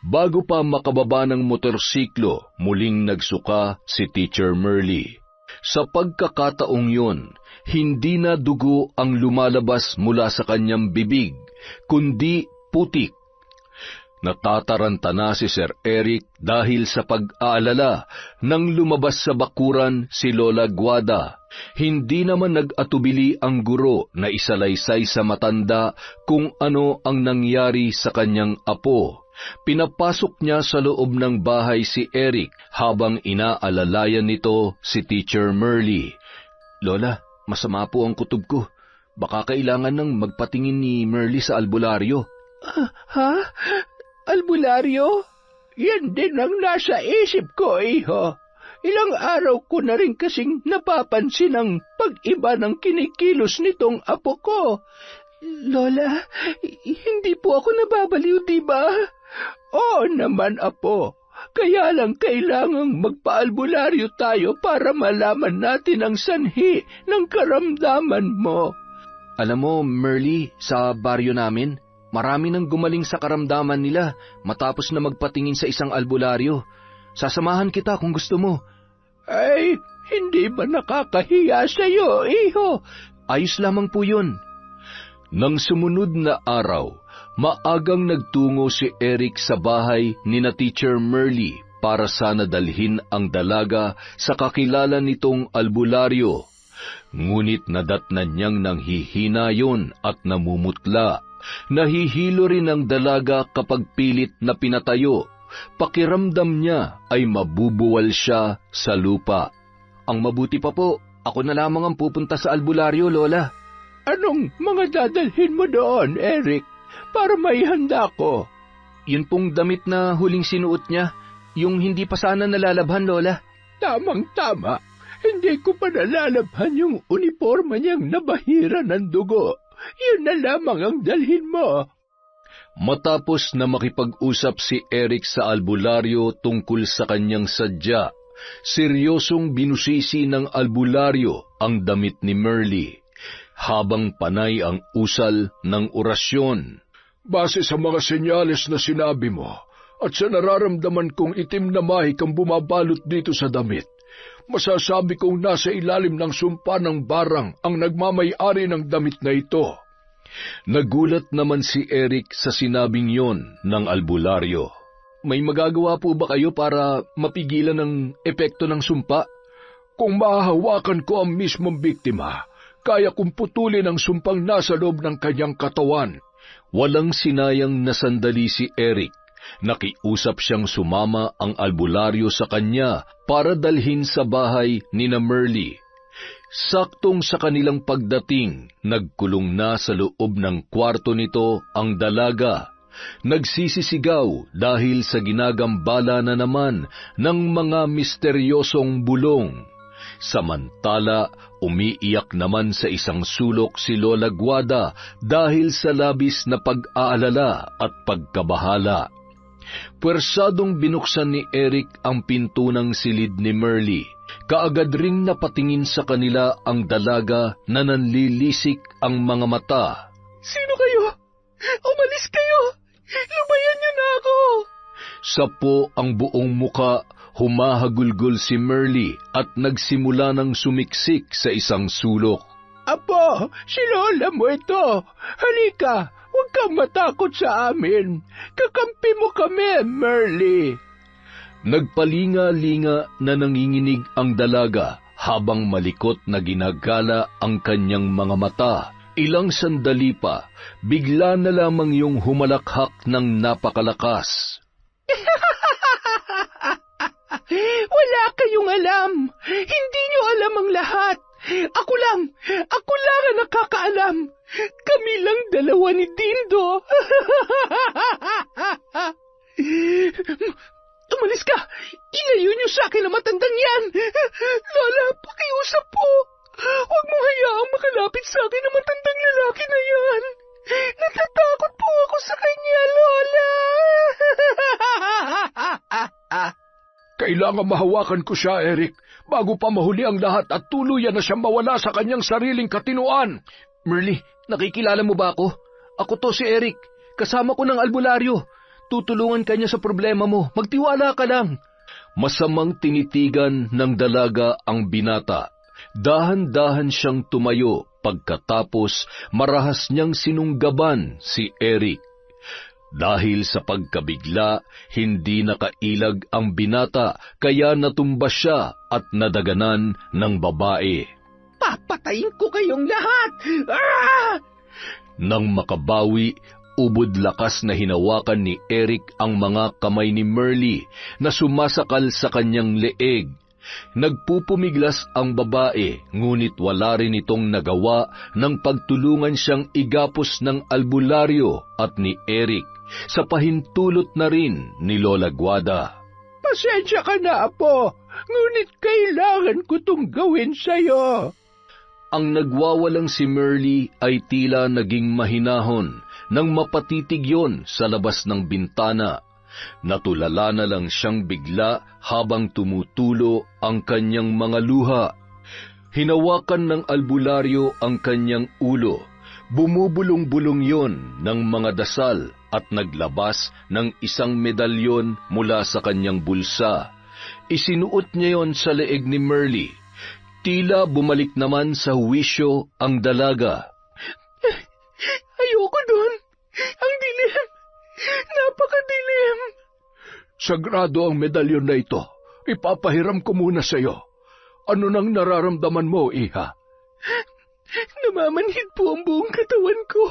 Bago pa makababa ng motorsiklo, muling nagsuka si Teacher Merly. Sa pagkakataong yun, hindi na dugo ang lumalabas mula sa kanyang bibig, kundi putik. Natataranta na si Sir Eric dahil sa pag-aalala nang lumabas sa bakuran si Lola Guada. Hindi naman nag-atubili ang guro na isalaysay sa matanda kung ano ang nangyari sa kanyang apo. Pinapasok niya sa loob ng bahay si Eric habang inaalalayan nito si Teacher Merly. Lola, masama po ang kutob ko. Baka kailangan nang magpatingin ni Merly sa albularyo. Ha? Albularyo? Yan din ang nasa isip ko, iho. Ilang araw ko na rin kasing napapansin ang pag-iba ng kinikilos nitong apo ko. Lola, hindi po ako nababaliw, di ba? Oo naman, apo. Kaya lang kailangang magpaalbularyo tayo para malaman natin ang sanhi ng karamdaman mo. Alam mo, Merly, sa baryo namin, marami nang gumaling sa karamdaman nila matapos na magpatingin sa isang albularyo. Sasamahan kita kung gusto mo. Ay, hindi ba nakakahiya sa'yo, iho? Ayos lamang po yun. Nang sumunod na araw, maagang nagtungo si Eric sa bahay ni na Teacher Merly para sana dalhin ang dalaga sa kakilala nitong albularyo. Ngunit nadatnan niyang nanghihina yon at namumutla. Nahihilo rin ang dalaga kapag pilit na pinatayo. Pakiramdam niya ay mabubuwal siya sa lupa. Ang mabuti pa po, ako na lamang ang pupunta sa albularyo, Lola. Anong mga dadalhin mo doon, Eric, para may handa ko? Yun pong damit na huling sinuot niya, yung hindi pa sana nalalabhan, Lola. Tamang-tama. Hindi ko pa nalalabhan yung uniforma niyang nabahira ng dugo. Yun na lamang ang dalhin mo. Matapos na makipag-usap si Eric sa albularyo tungkol sa kanyang sadya, seryosong binusisi ng albularyo ang damit ni Merly, habang panay ang usal ng orasyon. Base sa mga senyales na sinabi mo, at sa nararamdaman kong itim na mahik ang bumabalot dito sa damit, masasabi kong nasa ilalim ng sumpa ng barang ang nagmamay-ari ng damit na ito. Nagulat naman si Eric sa sinabing yon ng albularyo. May magagawa po ba kayo para mapigilan ang epekto ng sumpa? Kung mahahawakan ko ang mismong biktima, kaya kong putulin ang sumpang nasa loob ng kanyang katawan. Walang sinayang na sandali si Eric. Nakiusap siyang sumama ang albularyo sa kanya para dalhin sa bahay ni na Merly. Saktong sa kanilang pagdating, nagkulong na sa loob ng kwarto nito ang dalaga. Nagsisisigaw dahil sa ginagambala na naman ng mga misteryosong bulong. Samantala, umiiyak naman sa isang sulok si Lola Guada dahil sa labis na pag-aalala at pagkabahala. Puwersadong binuksan ni Eric ang pinto ng silid ni Merly. Kaagad ring napatingin sa kanila ang dalaga na nanlilisik ang mga mata. Sino kayo? Umalis kayo! Lubayan niyo na ako! Sapo ang buong muka, humahagulgol si Merly at nagsimula ng sumiksik sa isang sulok. Apo, si Lola mo ito. Halika, huwag kang matakot sa amin. Kakampi mo kami, Merly. Nagpalinga-linga na nanginginig ang dalaga habang malikot na ginagala ang kanyang mga mata. Ilang sandali pa, bigla na lamang yung humalakhak ng napakalakas. Wala kayong alam. Hindi niyo alam ang lahat. Ako lang ang nakakaalam. Kami lang dalawa ni Dindo. Umalis ka! Ilayo niyo sa akin ang matandang yan! Lola, pakiusap po! Huwag mo hayaang makalapit sa akin ang matandang lalaki na yan! Natatakot po ako sa kanya, Lola! Kailangan mahawakan ko siya, Eric, bago pa mahuli ang lahat at tuluyan na siyang mawala sa kanyang sariling katinuan. Merly, nakikilala mo ba ako? Ako to si Eric. Kasama ko ng albularyo. Tutulungan ka niya sa problema mo. Magtiwala ka lang. Masamang tinitigan ng dalaga ang binata. Dahan-dahan siyang tumayo pagkatapos marahas niyang sinunggaban si Eric. Dahil sa pagkabigla, hindi nakailag ang binata kaya natumba siya at nadaganan ng babae. Papatayin ko kayong lahat! Ah! Nang makabawi, ubod lakas na hinawakan ni Eric ang mga kamay ni Merly na sumasakal sa kanyang leeg. Nagpupumiglas ang babae, ngunit wala rin itong nagawa nang pagtulungan siyang igapos ng albularyo at ni Eric. sa pahintulot na rin ni Lola Guada. Pasensya ka na, Apo, ngunit kailangan ko itong gawin sa'yo. Ang nagwawalang si Merly ay tila naging mahinahon nang mapatitig yon sa labas ng bintana. Natulala na lang siyang bigla habang tumutulo ang kanyang mga luha. Hinawakan ng albularyo ang kanyang ulo. Bumubulong-bulong yon ng mga dasal at naglabas ng isang medalyon mula sa kanyang bulsa. Isinuot niya yon sa leeg ni Merly. Tila bumalik naman sa huwisyo ang dalaga. Ayoko doon. Ang dilim. Napakadilim. Sagrado ang medalyon na ito. Ipapahiram ko muna sa'yo. Ano nang nararamdaman mo, Iha? Namamanhid po ang buong katawan ko.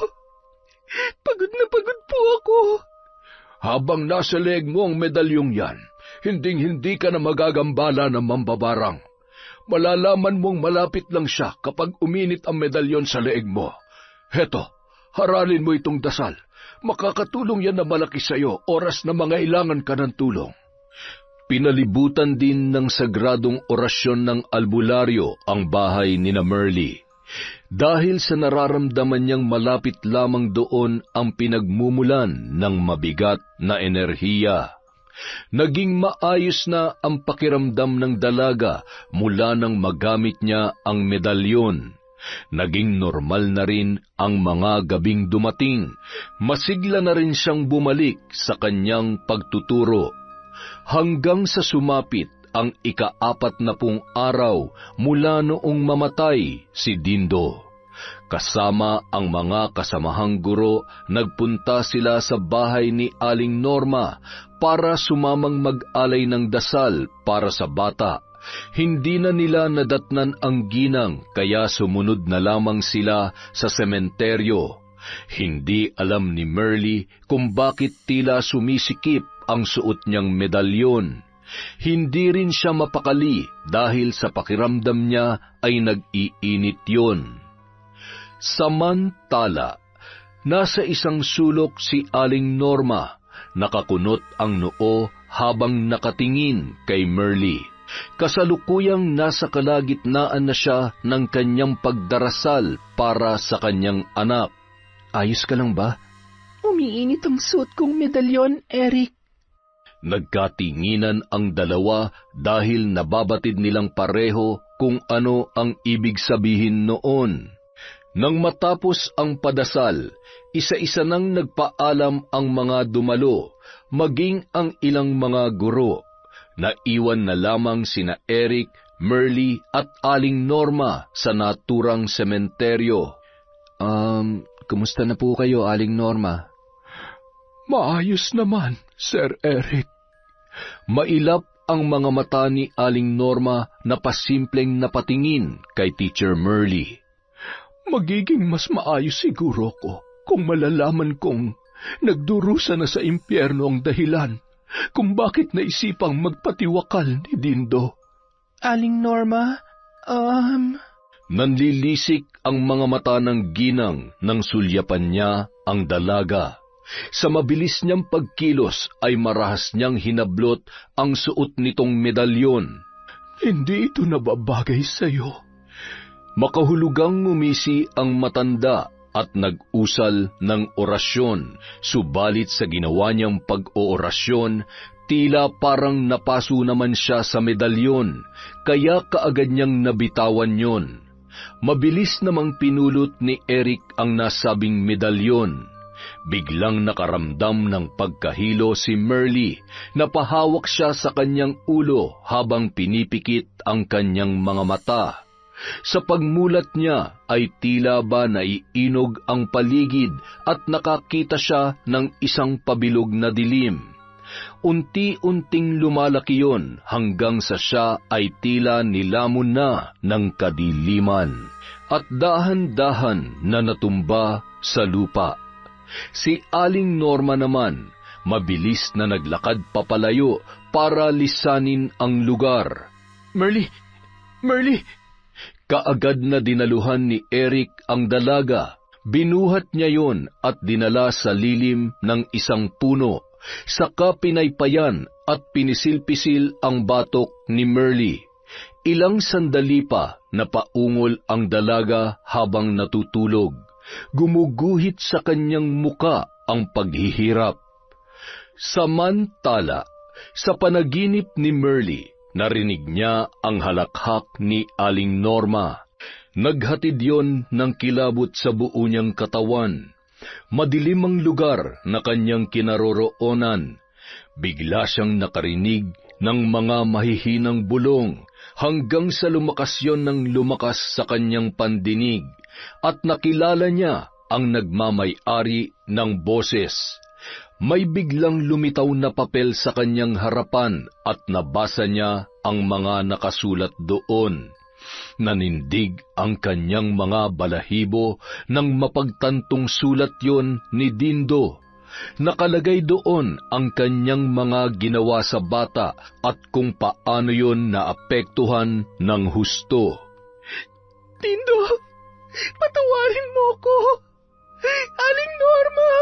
Pagod na pagod po ako. Habang nasa leeg mo ang medalyong yan, hinding-hindi ka na magagambala ng mambabarang. Malalaman mong malapit lang siya kapag uminit ang medalyon sa leeg mo. Heto, haralin mo itong dasal. Makakatulong yan na malaki sa'yo oras na mangailangan ka ng tulong. Pinalibutan din ng sagradong orasyon ng albularyo ang bahay ni Merly. Dahil sa nararamdaman niyang malapit lamang doon ang pinagmumulan ng mabigat na enerhiya. Naging maayos na ang pakiramdam ng dalaga mula nang magamit niya ang medalyon. Naging normal na rin ang mga gabing dumating. Masigla na rin siyang bumalik sa kanyang pagtuturo. Hanggang sa sumapit ang ika-40 araw mula noong mamatay si Dindo. Kasama ang mga kasamahang guro, nagpunta sila sa bahay ni Aling Norma para sumamang mag-alay ng dasal para sa bata. Hindi na nila nadatnan ang ginang kaya sumunod na lamang sila sa sementeryo. Hindi alam ni Merly kung bakit tila sumisikip ang suot niyang medalyon. Hindi rin siya mapakali dahil sa pakiramdam niya ay nag-iinit yon. Samantala, nasa isang sulok si Aling Norma, nakakunot ang noo habang nakatingin kay Merly. Kasalukuyang nasa kalagitnaan na siya ng kanyang pagdarasal para sa kanyang anak. Ayos ka lang ba? Umiinit ang suot kong medalyon, Eric. Nagkatinginan ang dalawa dahil nababatid nilang pareho kung ano ang ibig sabihin noon. Nang matapos ang padasal, isa-isa nang nagpaalam ang mga dumalo, maging ang ilang mga guro. Naiwan na lamang sina Eric, Merly at Aling Norma sa naturang sementeryo. Kumusta na po kayo, Aling Norma? Maayos naman, Sir Eric. Mailap ang mga mata ni Aling Norma na pasimpleng napatingin kay Teacher Merly. Magiging mas maayos siguro ko kung malalaman kong nagdurusa na sa impyerno ang dahilan kung bakit naisipang magpatiwakal ni Dindo. Aling Norma, Nanlilisik ang mga mata ng ginang nang sulyapan niya ang dalaga. Sa mabilis niyang pagkilos ay marahas niyang hinablot ang suot nitong medalyon. Hindi ito nababagay sa'yo. Makahulugang ngumisi ang matanda at nag-usal ng orasyon, subalit sa ginawa niyang pag-oorasyon, tila parang napaso naman siya sa medalyon, kaya kaagad niyang nabitawan yon. Mabilis namang pinulot ni Eric ang nasabing medalyon. Biglang nakaramdam ng pagkahilo si Merly, napahawak siya sa kanyang ulo habang pinipikit ang kanyang mga mata. Sa pagmulat niya ay tila ba naiinog ang paligid at nakakita siya ng isang pabilog na dilim. Unti-unting lumalaki yon hanggang sa siya ay tila nilamon na ng kadiliman at dahan-dahan na natumba sa lupa. Si Aling Norma naman, mabilis na naglakad papalayo para lisanin ang lugar. Merly! Kaagad na dinaluhan ni Eric ang dalaga. Binuhat niya yon at dinala sa lilim ng isang puno, saka pinaypayan at pinisil-pisil ang batok ni Merle. Ilang sandali pa napaungol ang dalaga habang natutulog. Gumuguhit sa kanyang muka ang paghihirap. Samantala, sa panaginip ni Merle, narinig niya ang halakhak ni Aling Norma. Naghatid yon ng kilabot sa buo niyang katawan. Madilim ang lugar na kanyang kinaroroonan. Bigla siyang nakarinig ng mga mahihinang bulong hanggang sa lumakas yon ng lumakas sa kanyang pandinig at nakilala niya ang nagmamay-ari ng boses. May biglang lumitaw na papel sa kanyang harapan at nabasa niya ang mga nakasulat doon. Nanindig ang kanyang mga balahibo nang mapagtantong sulat yon ni Dindo. Nakalagay doon ang kanyang mga ginawa sa bata at kung paano yon naapektuhan ng husto. Dindo, patawarin mo ko. Aling Norma,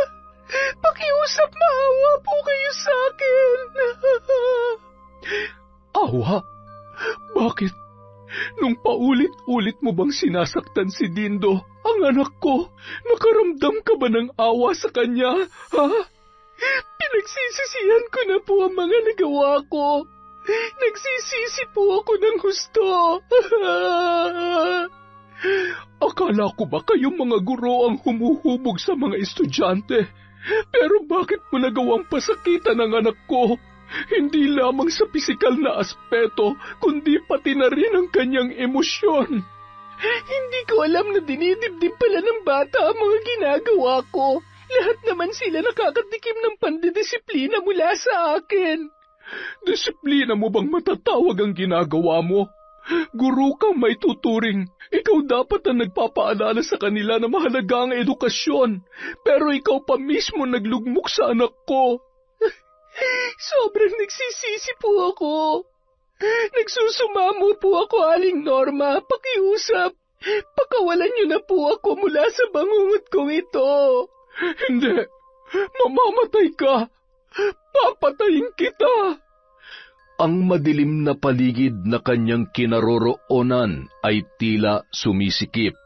pakiusap, maawa po kayo sa akin. Awa? Bakit? Nung paulit-ulit mo bang sinasaktan si Dindo, ang anak ko, nakaramdam ka ba ng awa sa kanya, ha? Pinagsisisihan ko na po ang mga nagawa ko. Nagsisisi po ako ng husto. Akala ko ba kayong mga guro ang humuhubog sa mga estudyante? Pero bakit mo nagawang pasakitan ang anak ko? Hindi lamang sa pisikal na aspeto, kundi pati na rin ang kanyang emosyon. Hindi ko alam na dinidibdib pala ng bata ang mga ginagawa ko. Lahat naman sila nakakatikim ng pandidisiplina mula sa akin. Disiplina mo bang matatawag ang ginagawa mo? Guro kang may tuturing. Ikaw dapat ang nagpapaalala sa kanila na mahalaga ang edukasyon. Pero ikaw pa mismo naglugmok sa anak ko. Sobrang nagsisisi po ako. Nagsusumamo po ako, Aling Norma. Pakiusap. Pakawalan niyo na po ako mula sa bangungot kong ito. Hindi. Mamamatay ka. Papatayin kita. Ang madilim na paligid na kanyang kinaroroonan ay tila sumisikip.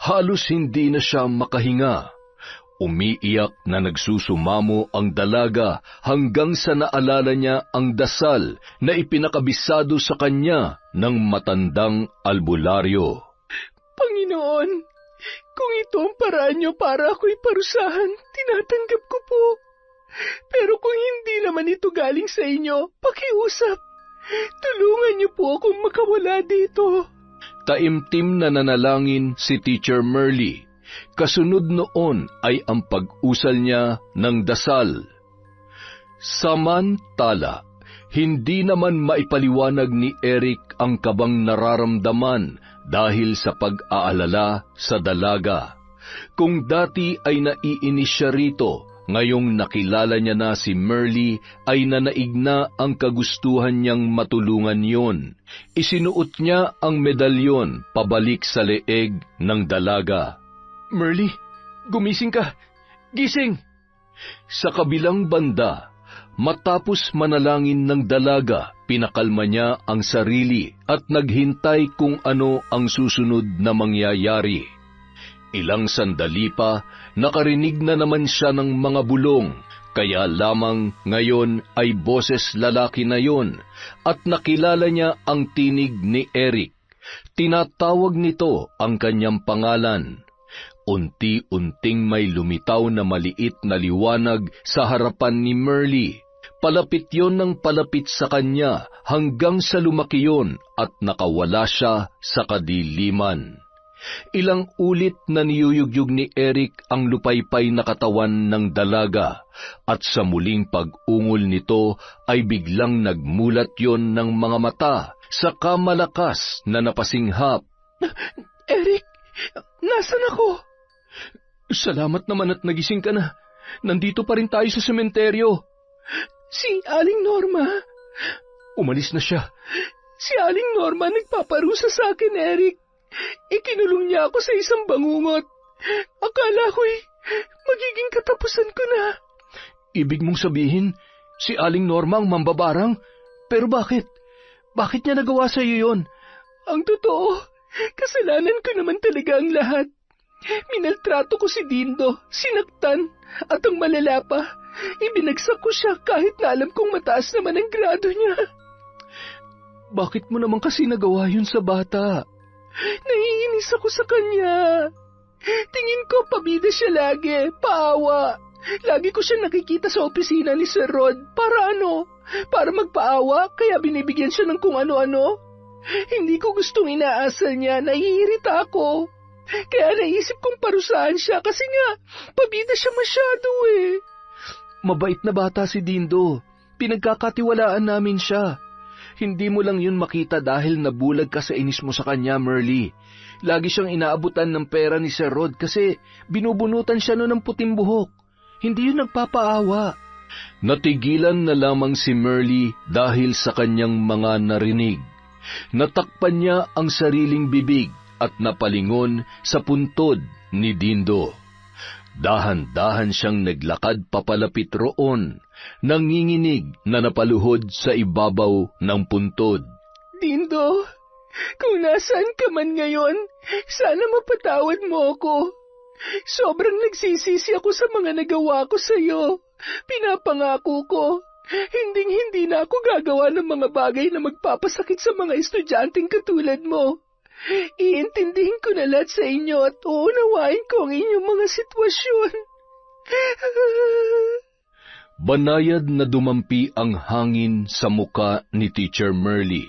Halos hindi na siya makahinga. Umiiyak na nagsusumamo ang dalaga hanggang sa naalala niya ang dasal na ipinakabisado sa kanya ng matandang albularyo. Panginoon, kung ito ang paraan niyo para ako'y parusahan, tinatanggap ko po. Pero kung hindi naman ito galing sa inyo, pakiusap. Tulungan niyo po akong makawala dito. Taimtim na nanalangin si Teacher Merle. Kasunod noon ay ang pag-usal niya ng dasal. Samantala, hindi naman maipaliwanag ni Eric ang kabang nararamdaman dahil sa pag-aalala sa dalaga. Kung dati ay naiinis siya rito, ngayong nakilala niya na si Merle ay nanaig na ang kagustuhan niyang matulungan yon. Isinuot niya ang medalyon pabalik sa leeg ng dalaga. Merle, gumising ka. Gising! Sa kabilang banda, matapos manalangin ng dalaga, pinakalma niya ang sarili at naghintay kung ano ang susunod na mangyayari. Ilang sandali pa, nakarinig na naman siya ng mga bulong, kaya lamang ngayon ay boses lalaki na yon at nakilala niya ang tinig ni Eric. Tinatawag nito ang kanyang pangalan. Unti-unting may lumitaw na maliit na liwanag sa harapan ni Merle. Palapit yon ng palapit sa kanya hanggang sa lumaki yon at nakawala siya sa kadiliman. Ilang ulit na niyuyugyug ni Eric ang lupaypay na katawan ng dalaga at sa muling pag-ungol nito ay biglang nagmulat yon ng mga mata saka malakas na napasinghap. Eric, nasan ako? Salamat naman at nagising ka na. Nandito pa rin tayo sa sementeryo. Si Aling Norma? Umalis na siya. Si Aling Norma nagpaparusa sa akin, Eric. Ikinulong niya ako sa isang bangungot. Akala ko'y magiging katapusan ko na. Ibig mong sabihin, si Aling Norma ang mambabarang? Pero bakit? Bakit niya nagawa sa iyo yon? Ang totoo, kasalanan ko naman talaga ang lahat. Minaltrato ko si Dindo, sinaktan, at ang malala pa, ibinagsak ko siya kahit na alam kong mataas naman ang grado niya. Bakit mo naman kasi nagawa yun sa bata? Naiinis ako sa kanya. Tingin ko pabida siya lagi, paawa. Lagi ko siya nakikita sa opisina ni Sir Rod. Para ano? Para magpaawa, kaya binibigyan siya ng kung ano-ano? Hindi ko gustong inaasal niya, naiirita ako. Kaya naisip kong parusahan siya kasi nga, pabida siya masyado eh. Mabait na bata si Dindo. Pinagkakatiwalaan namin siya. Hindi mo lang yun makita dahil nabulag ka sa inis mo sa kanya, Merly. Lagi siyang inaabutan ng pera ni Sir Rod kasi binubunutan siya noon ng puting buhok. Hindi yun nagpapaawa. Natigilan na lamang si Merly dahil sa kanyang mga narinig. Natakpan niya ang sariling bibig at napalingon sa puntod ni Dindo. Dahan-dahan siyang naglakad papalapit roon, nanginginig na napaluhod sa ibabaw ng puntod. Dindo, kung nasaan ka man ngayon, sana mapatawad mo ako. Sobrang nagsisisi ako sa mga nagawa ko sa iyo. Pinapangako ko, hinding-hindi na ako gagawa ng mga bagay na magpapasakit sa mga estudyanteng katulad mo. Iintindihin ko na lahat sa inyo at uunawain ko ang inyong mga sitwasyon. Banayad na dumampi ang hangin sa muka ni Teacher Merly.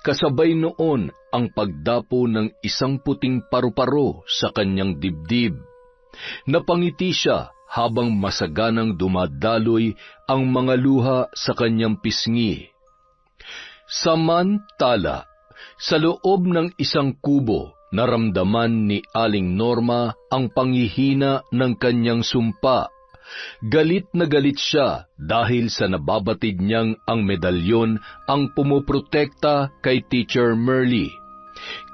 Kasabay noon ang pagdapo ng isang puting paru-paro sa kanyang dibdib. Napangiti siya habang masaganang dumadaloy ang mga luha sa kanyang pisngi. Samantala, sa loob ng isang kubo, naramdaman ni Aling Norma ang panghihina ng kanyang sumpa. Galit na galit siya dahil sa nababatid niyang ang medalyon ang pumuprotekta kay Teacher Merly.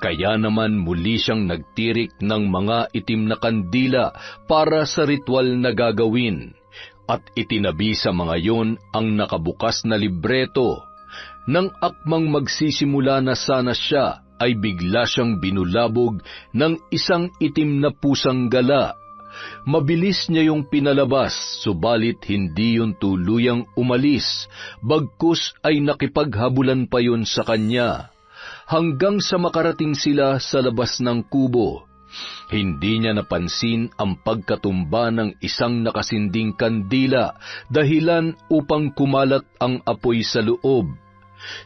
Kaya naman muli siyang nagtirik ng mga itim na kandila para sa ritual na gagawin at itinabi sa mga yon ang nakabukas na libreto. Nang akmang magsisimula na sana siya ay bigla siyang binulabog ng isang itim na pusang gala. Mabilis niya yung pinalabas, subalit hindi yun tuluyang umalis, bagkus ay nakipaghabulan pa yun sa kanya. Hanggang sa makarating sila sa labas ng kubo, hindi niya napansin ang pagkatumba ng isang nakasinding kandila, dahilan upang kumalat ang apoy sa loob.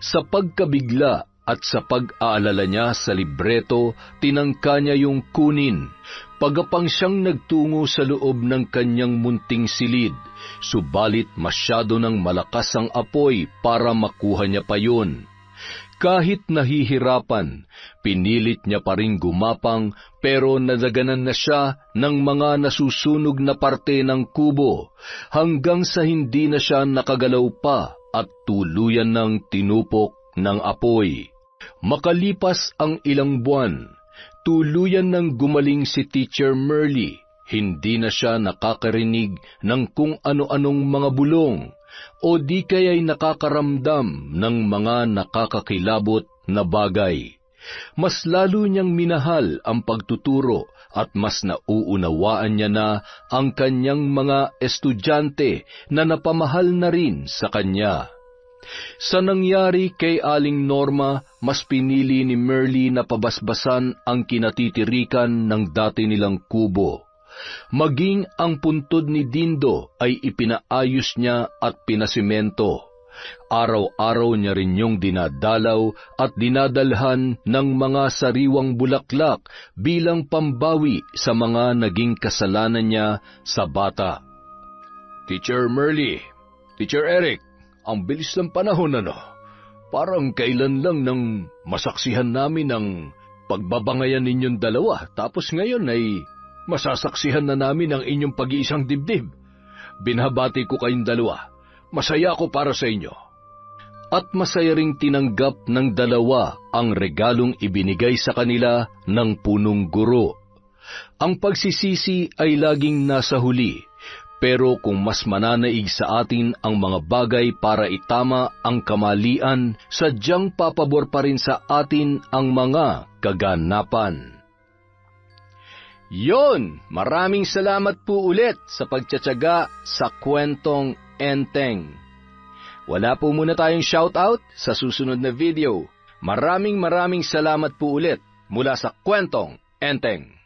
Sa pagkabigla at sa pag-aalala niya sa libreto, tinangka niya yung kunin. Pagapang siyang nagtungo sa loob ng kanyang munting silid, subalit masyado ng malakas ang apoy para makuha niya pa yun. Kahit nahihirapan, pinilit niya pa rin gumapang pero nadaganan na siya ng mga nasusunog na parte ng kubo hanggang sa hindi na siya nakagalaw pa at tuluyan ng tinupok ng apoy. Makalipas ang ilang buwan, tuluyan ng gumaling si Teacher Merly. Hindi na siya nakakarinig ng kung ano-anong mga bulong o di kaya'y nakakaramdam ng mga nakakakilabot na bagay. Mas lalo niyang minahal ang pagtuturo at mas nauunawaan niya na ang kanyang mga estudyante na napamahal na rin sa kanya. Sa nangyari kay Aling Norma, mas pinili ni Merly na pabasbasan ang kinatitirikan ng dati nilang kubo. Maging ang puntod ni Dindo ay ipinaayos niya at pinasimento. Araw-araw niya rin yung dinadalaw at dinadalhan ng mga sariwang bulaklak bilang pambawi sa mga naging kasalanan niya sa bata. Teacher Merly, Teacher Eric, ang bilis ng panahon Parang kailan lang nang masaksihan namin ang pagbabangayan ninyong dalawa, tapos ngayon ay masasaksihan na namin ang inyong pag-iisang dibdib. Binabati ko kayong dalawa. Masaya ako para sa inyo. At masaya ring tinanggap ng dalawa ang regalong ibinigay sa kanila ng punong guro. Ang pagsisisi ay laging nasa huli, pero kung mas mananaig sa atin ang mga bagay para itama ang kamalian, sadyang papabor pa rin sa atin ang mga kaganapan. Yon! Maraming salamat po ulit sa pagtsatsaga sa kwentong Enteng. Wala po muna tayong shoutout sa susunod na video. Maraming salamat po ulit mula sa kwentong Enteng.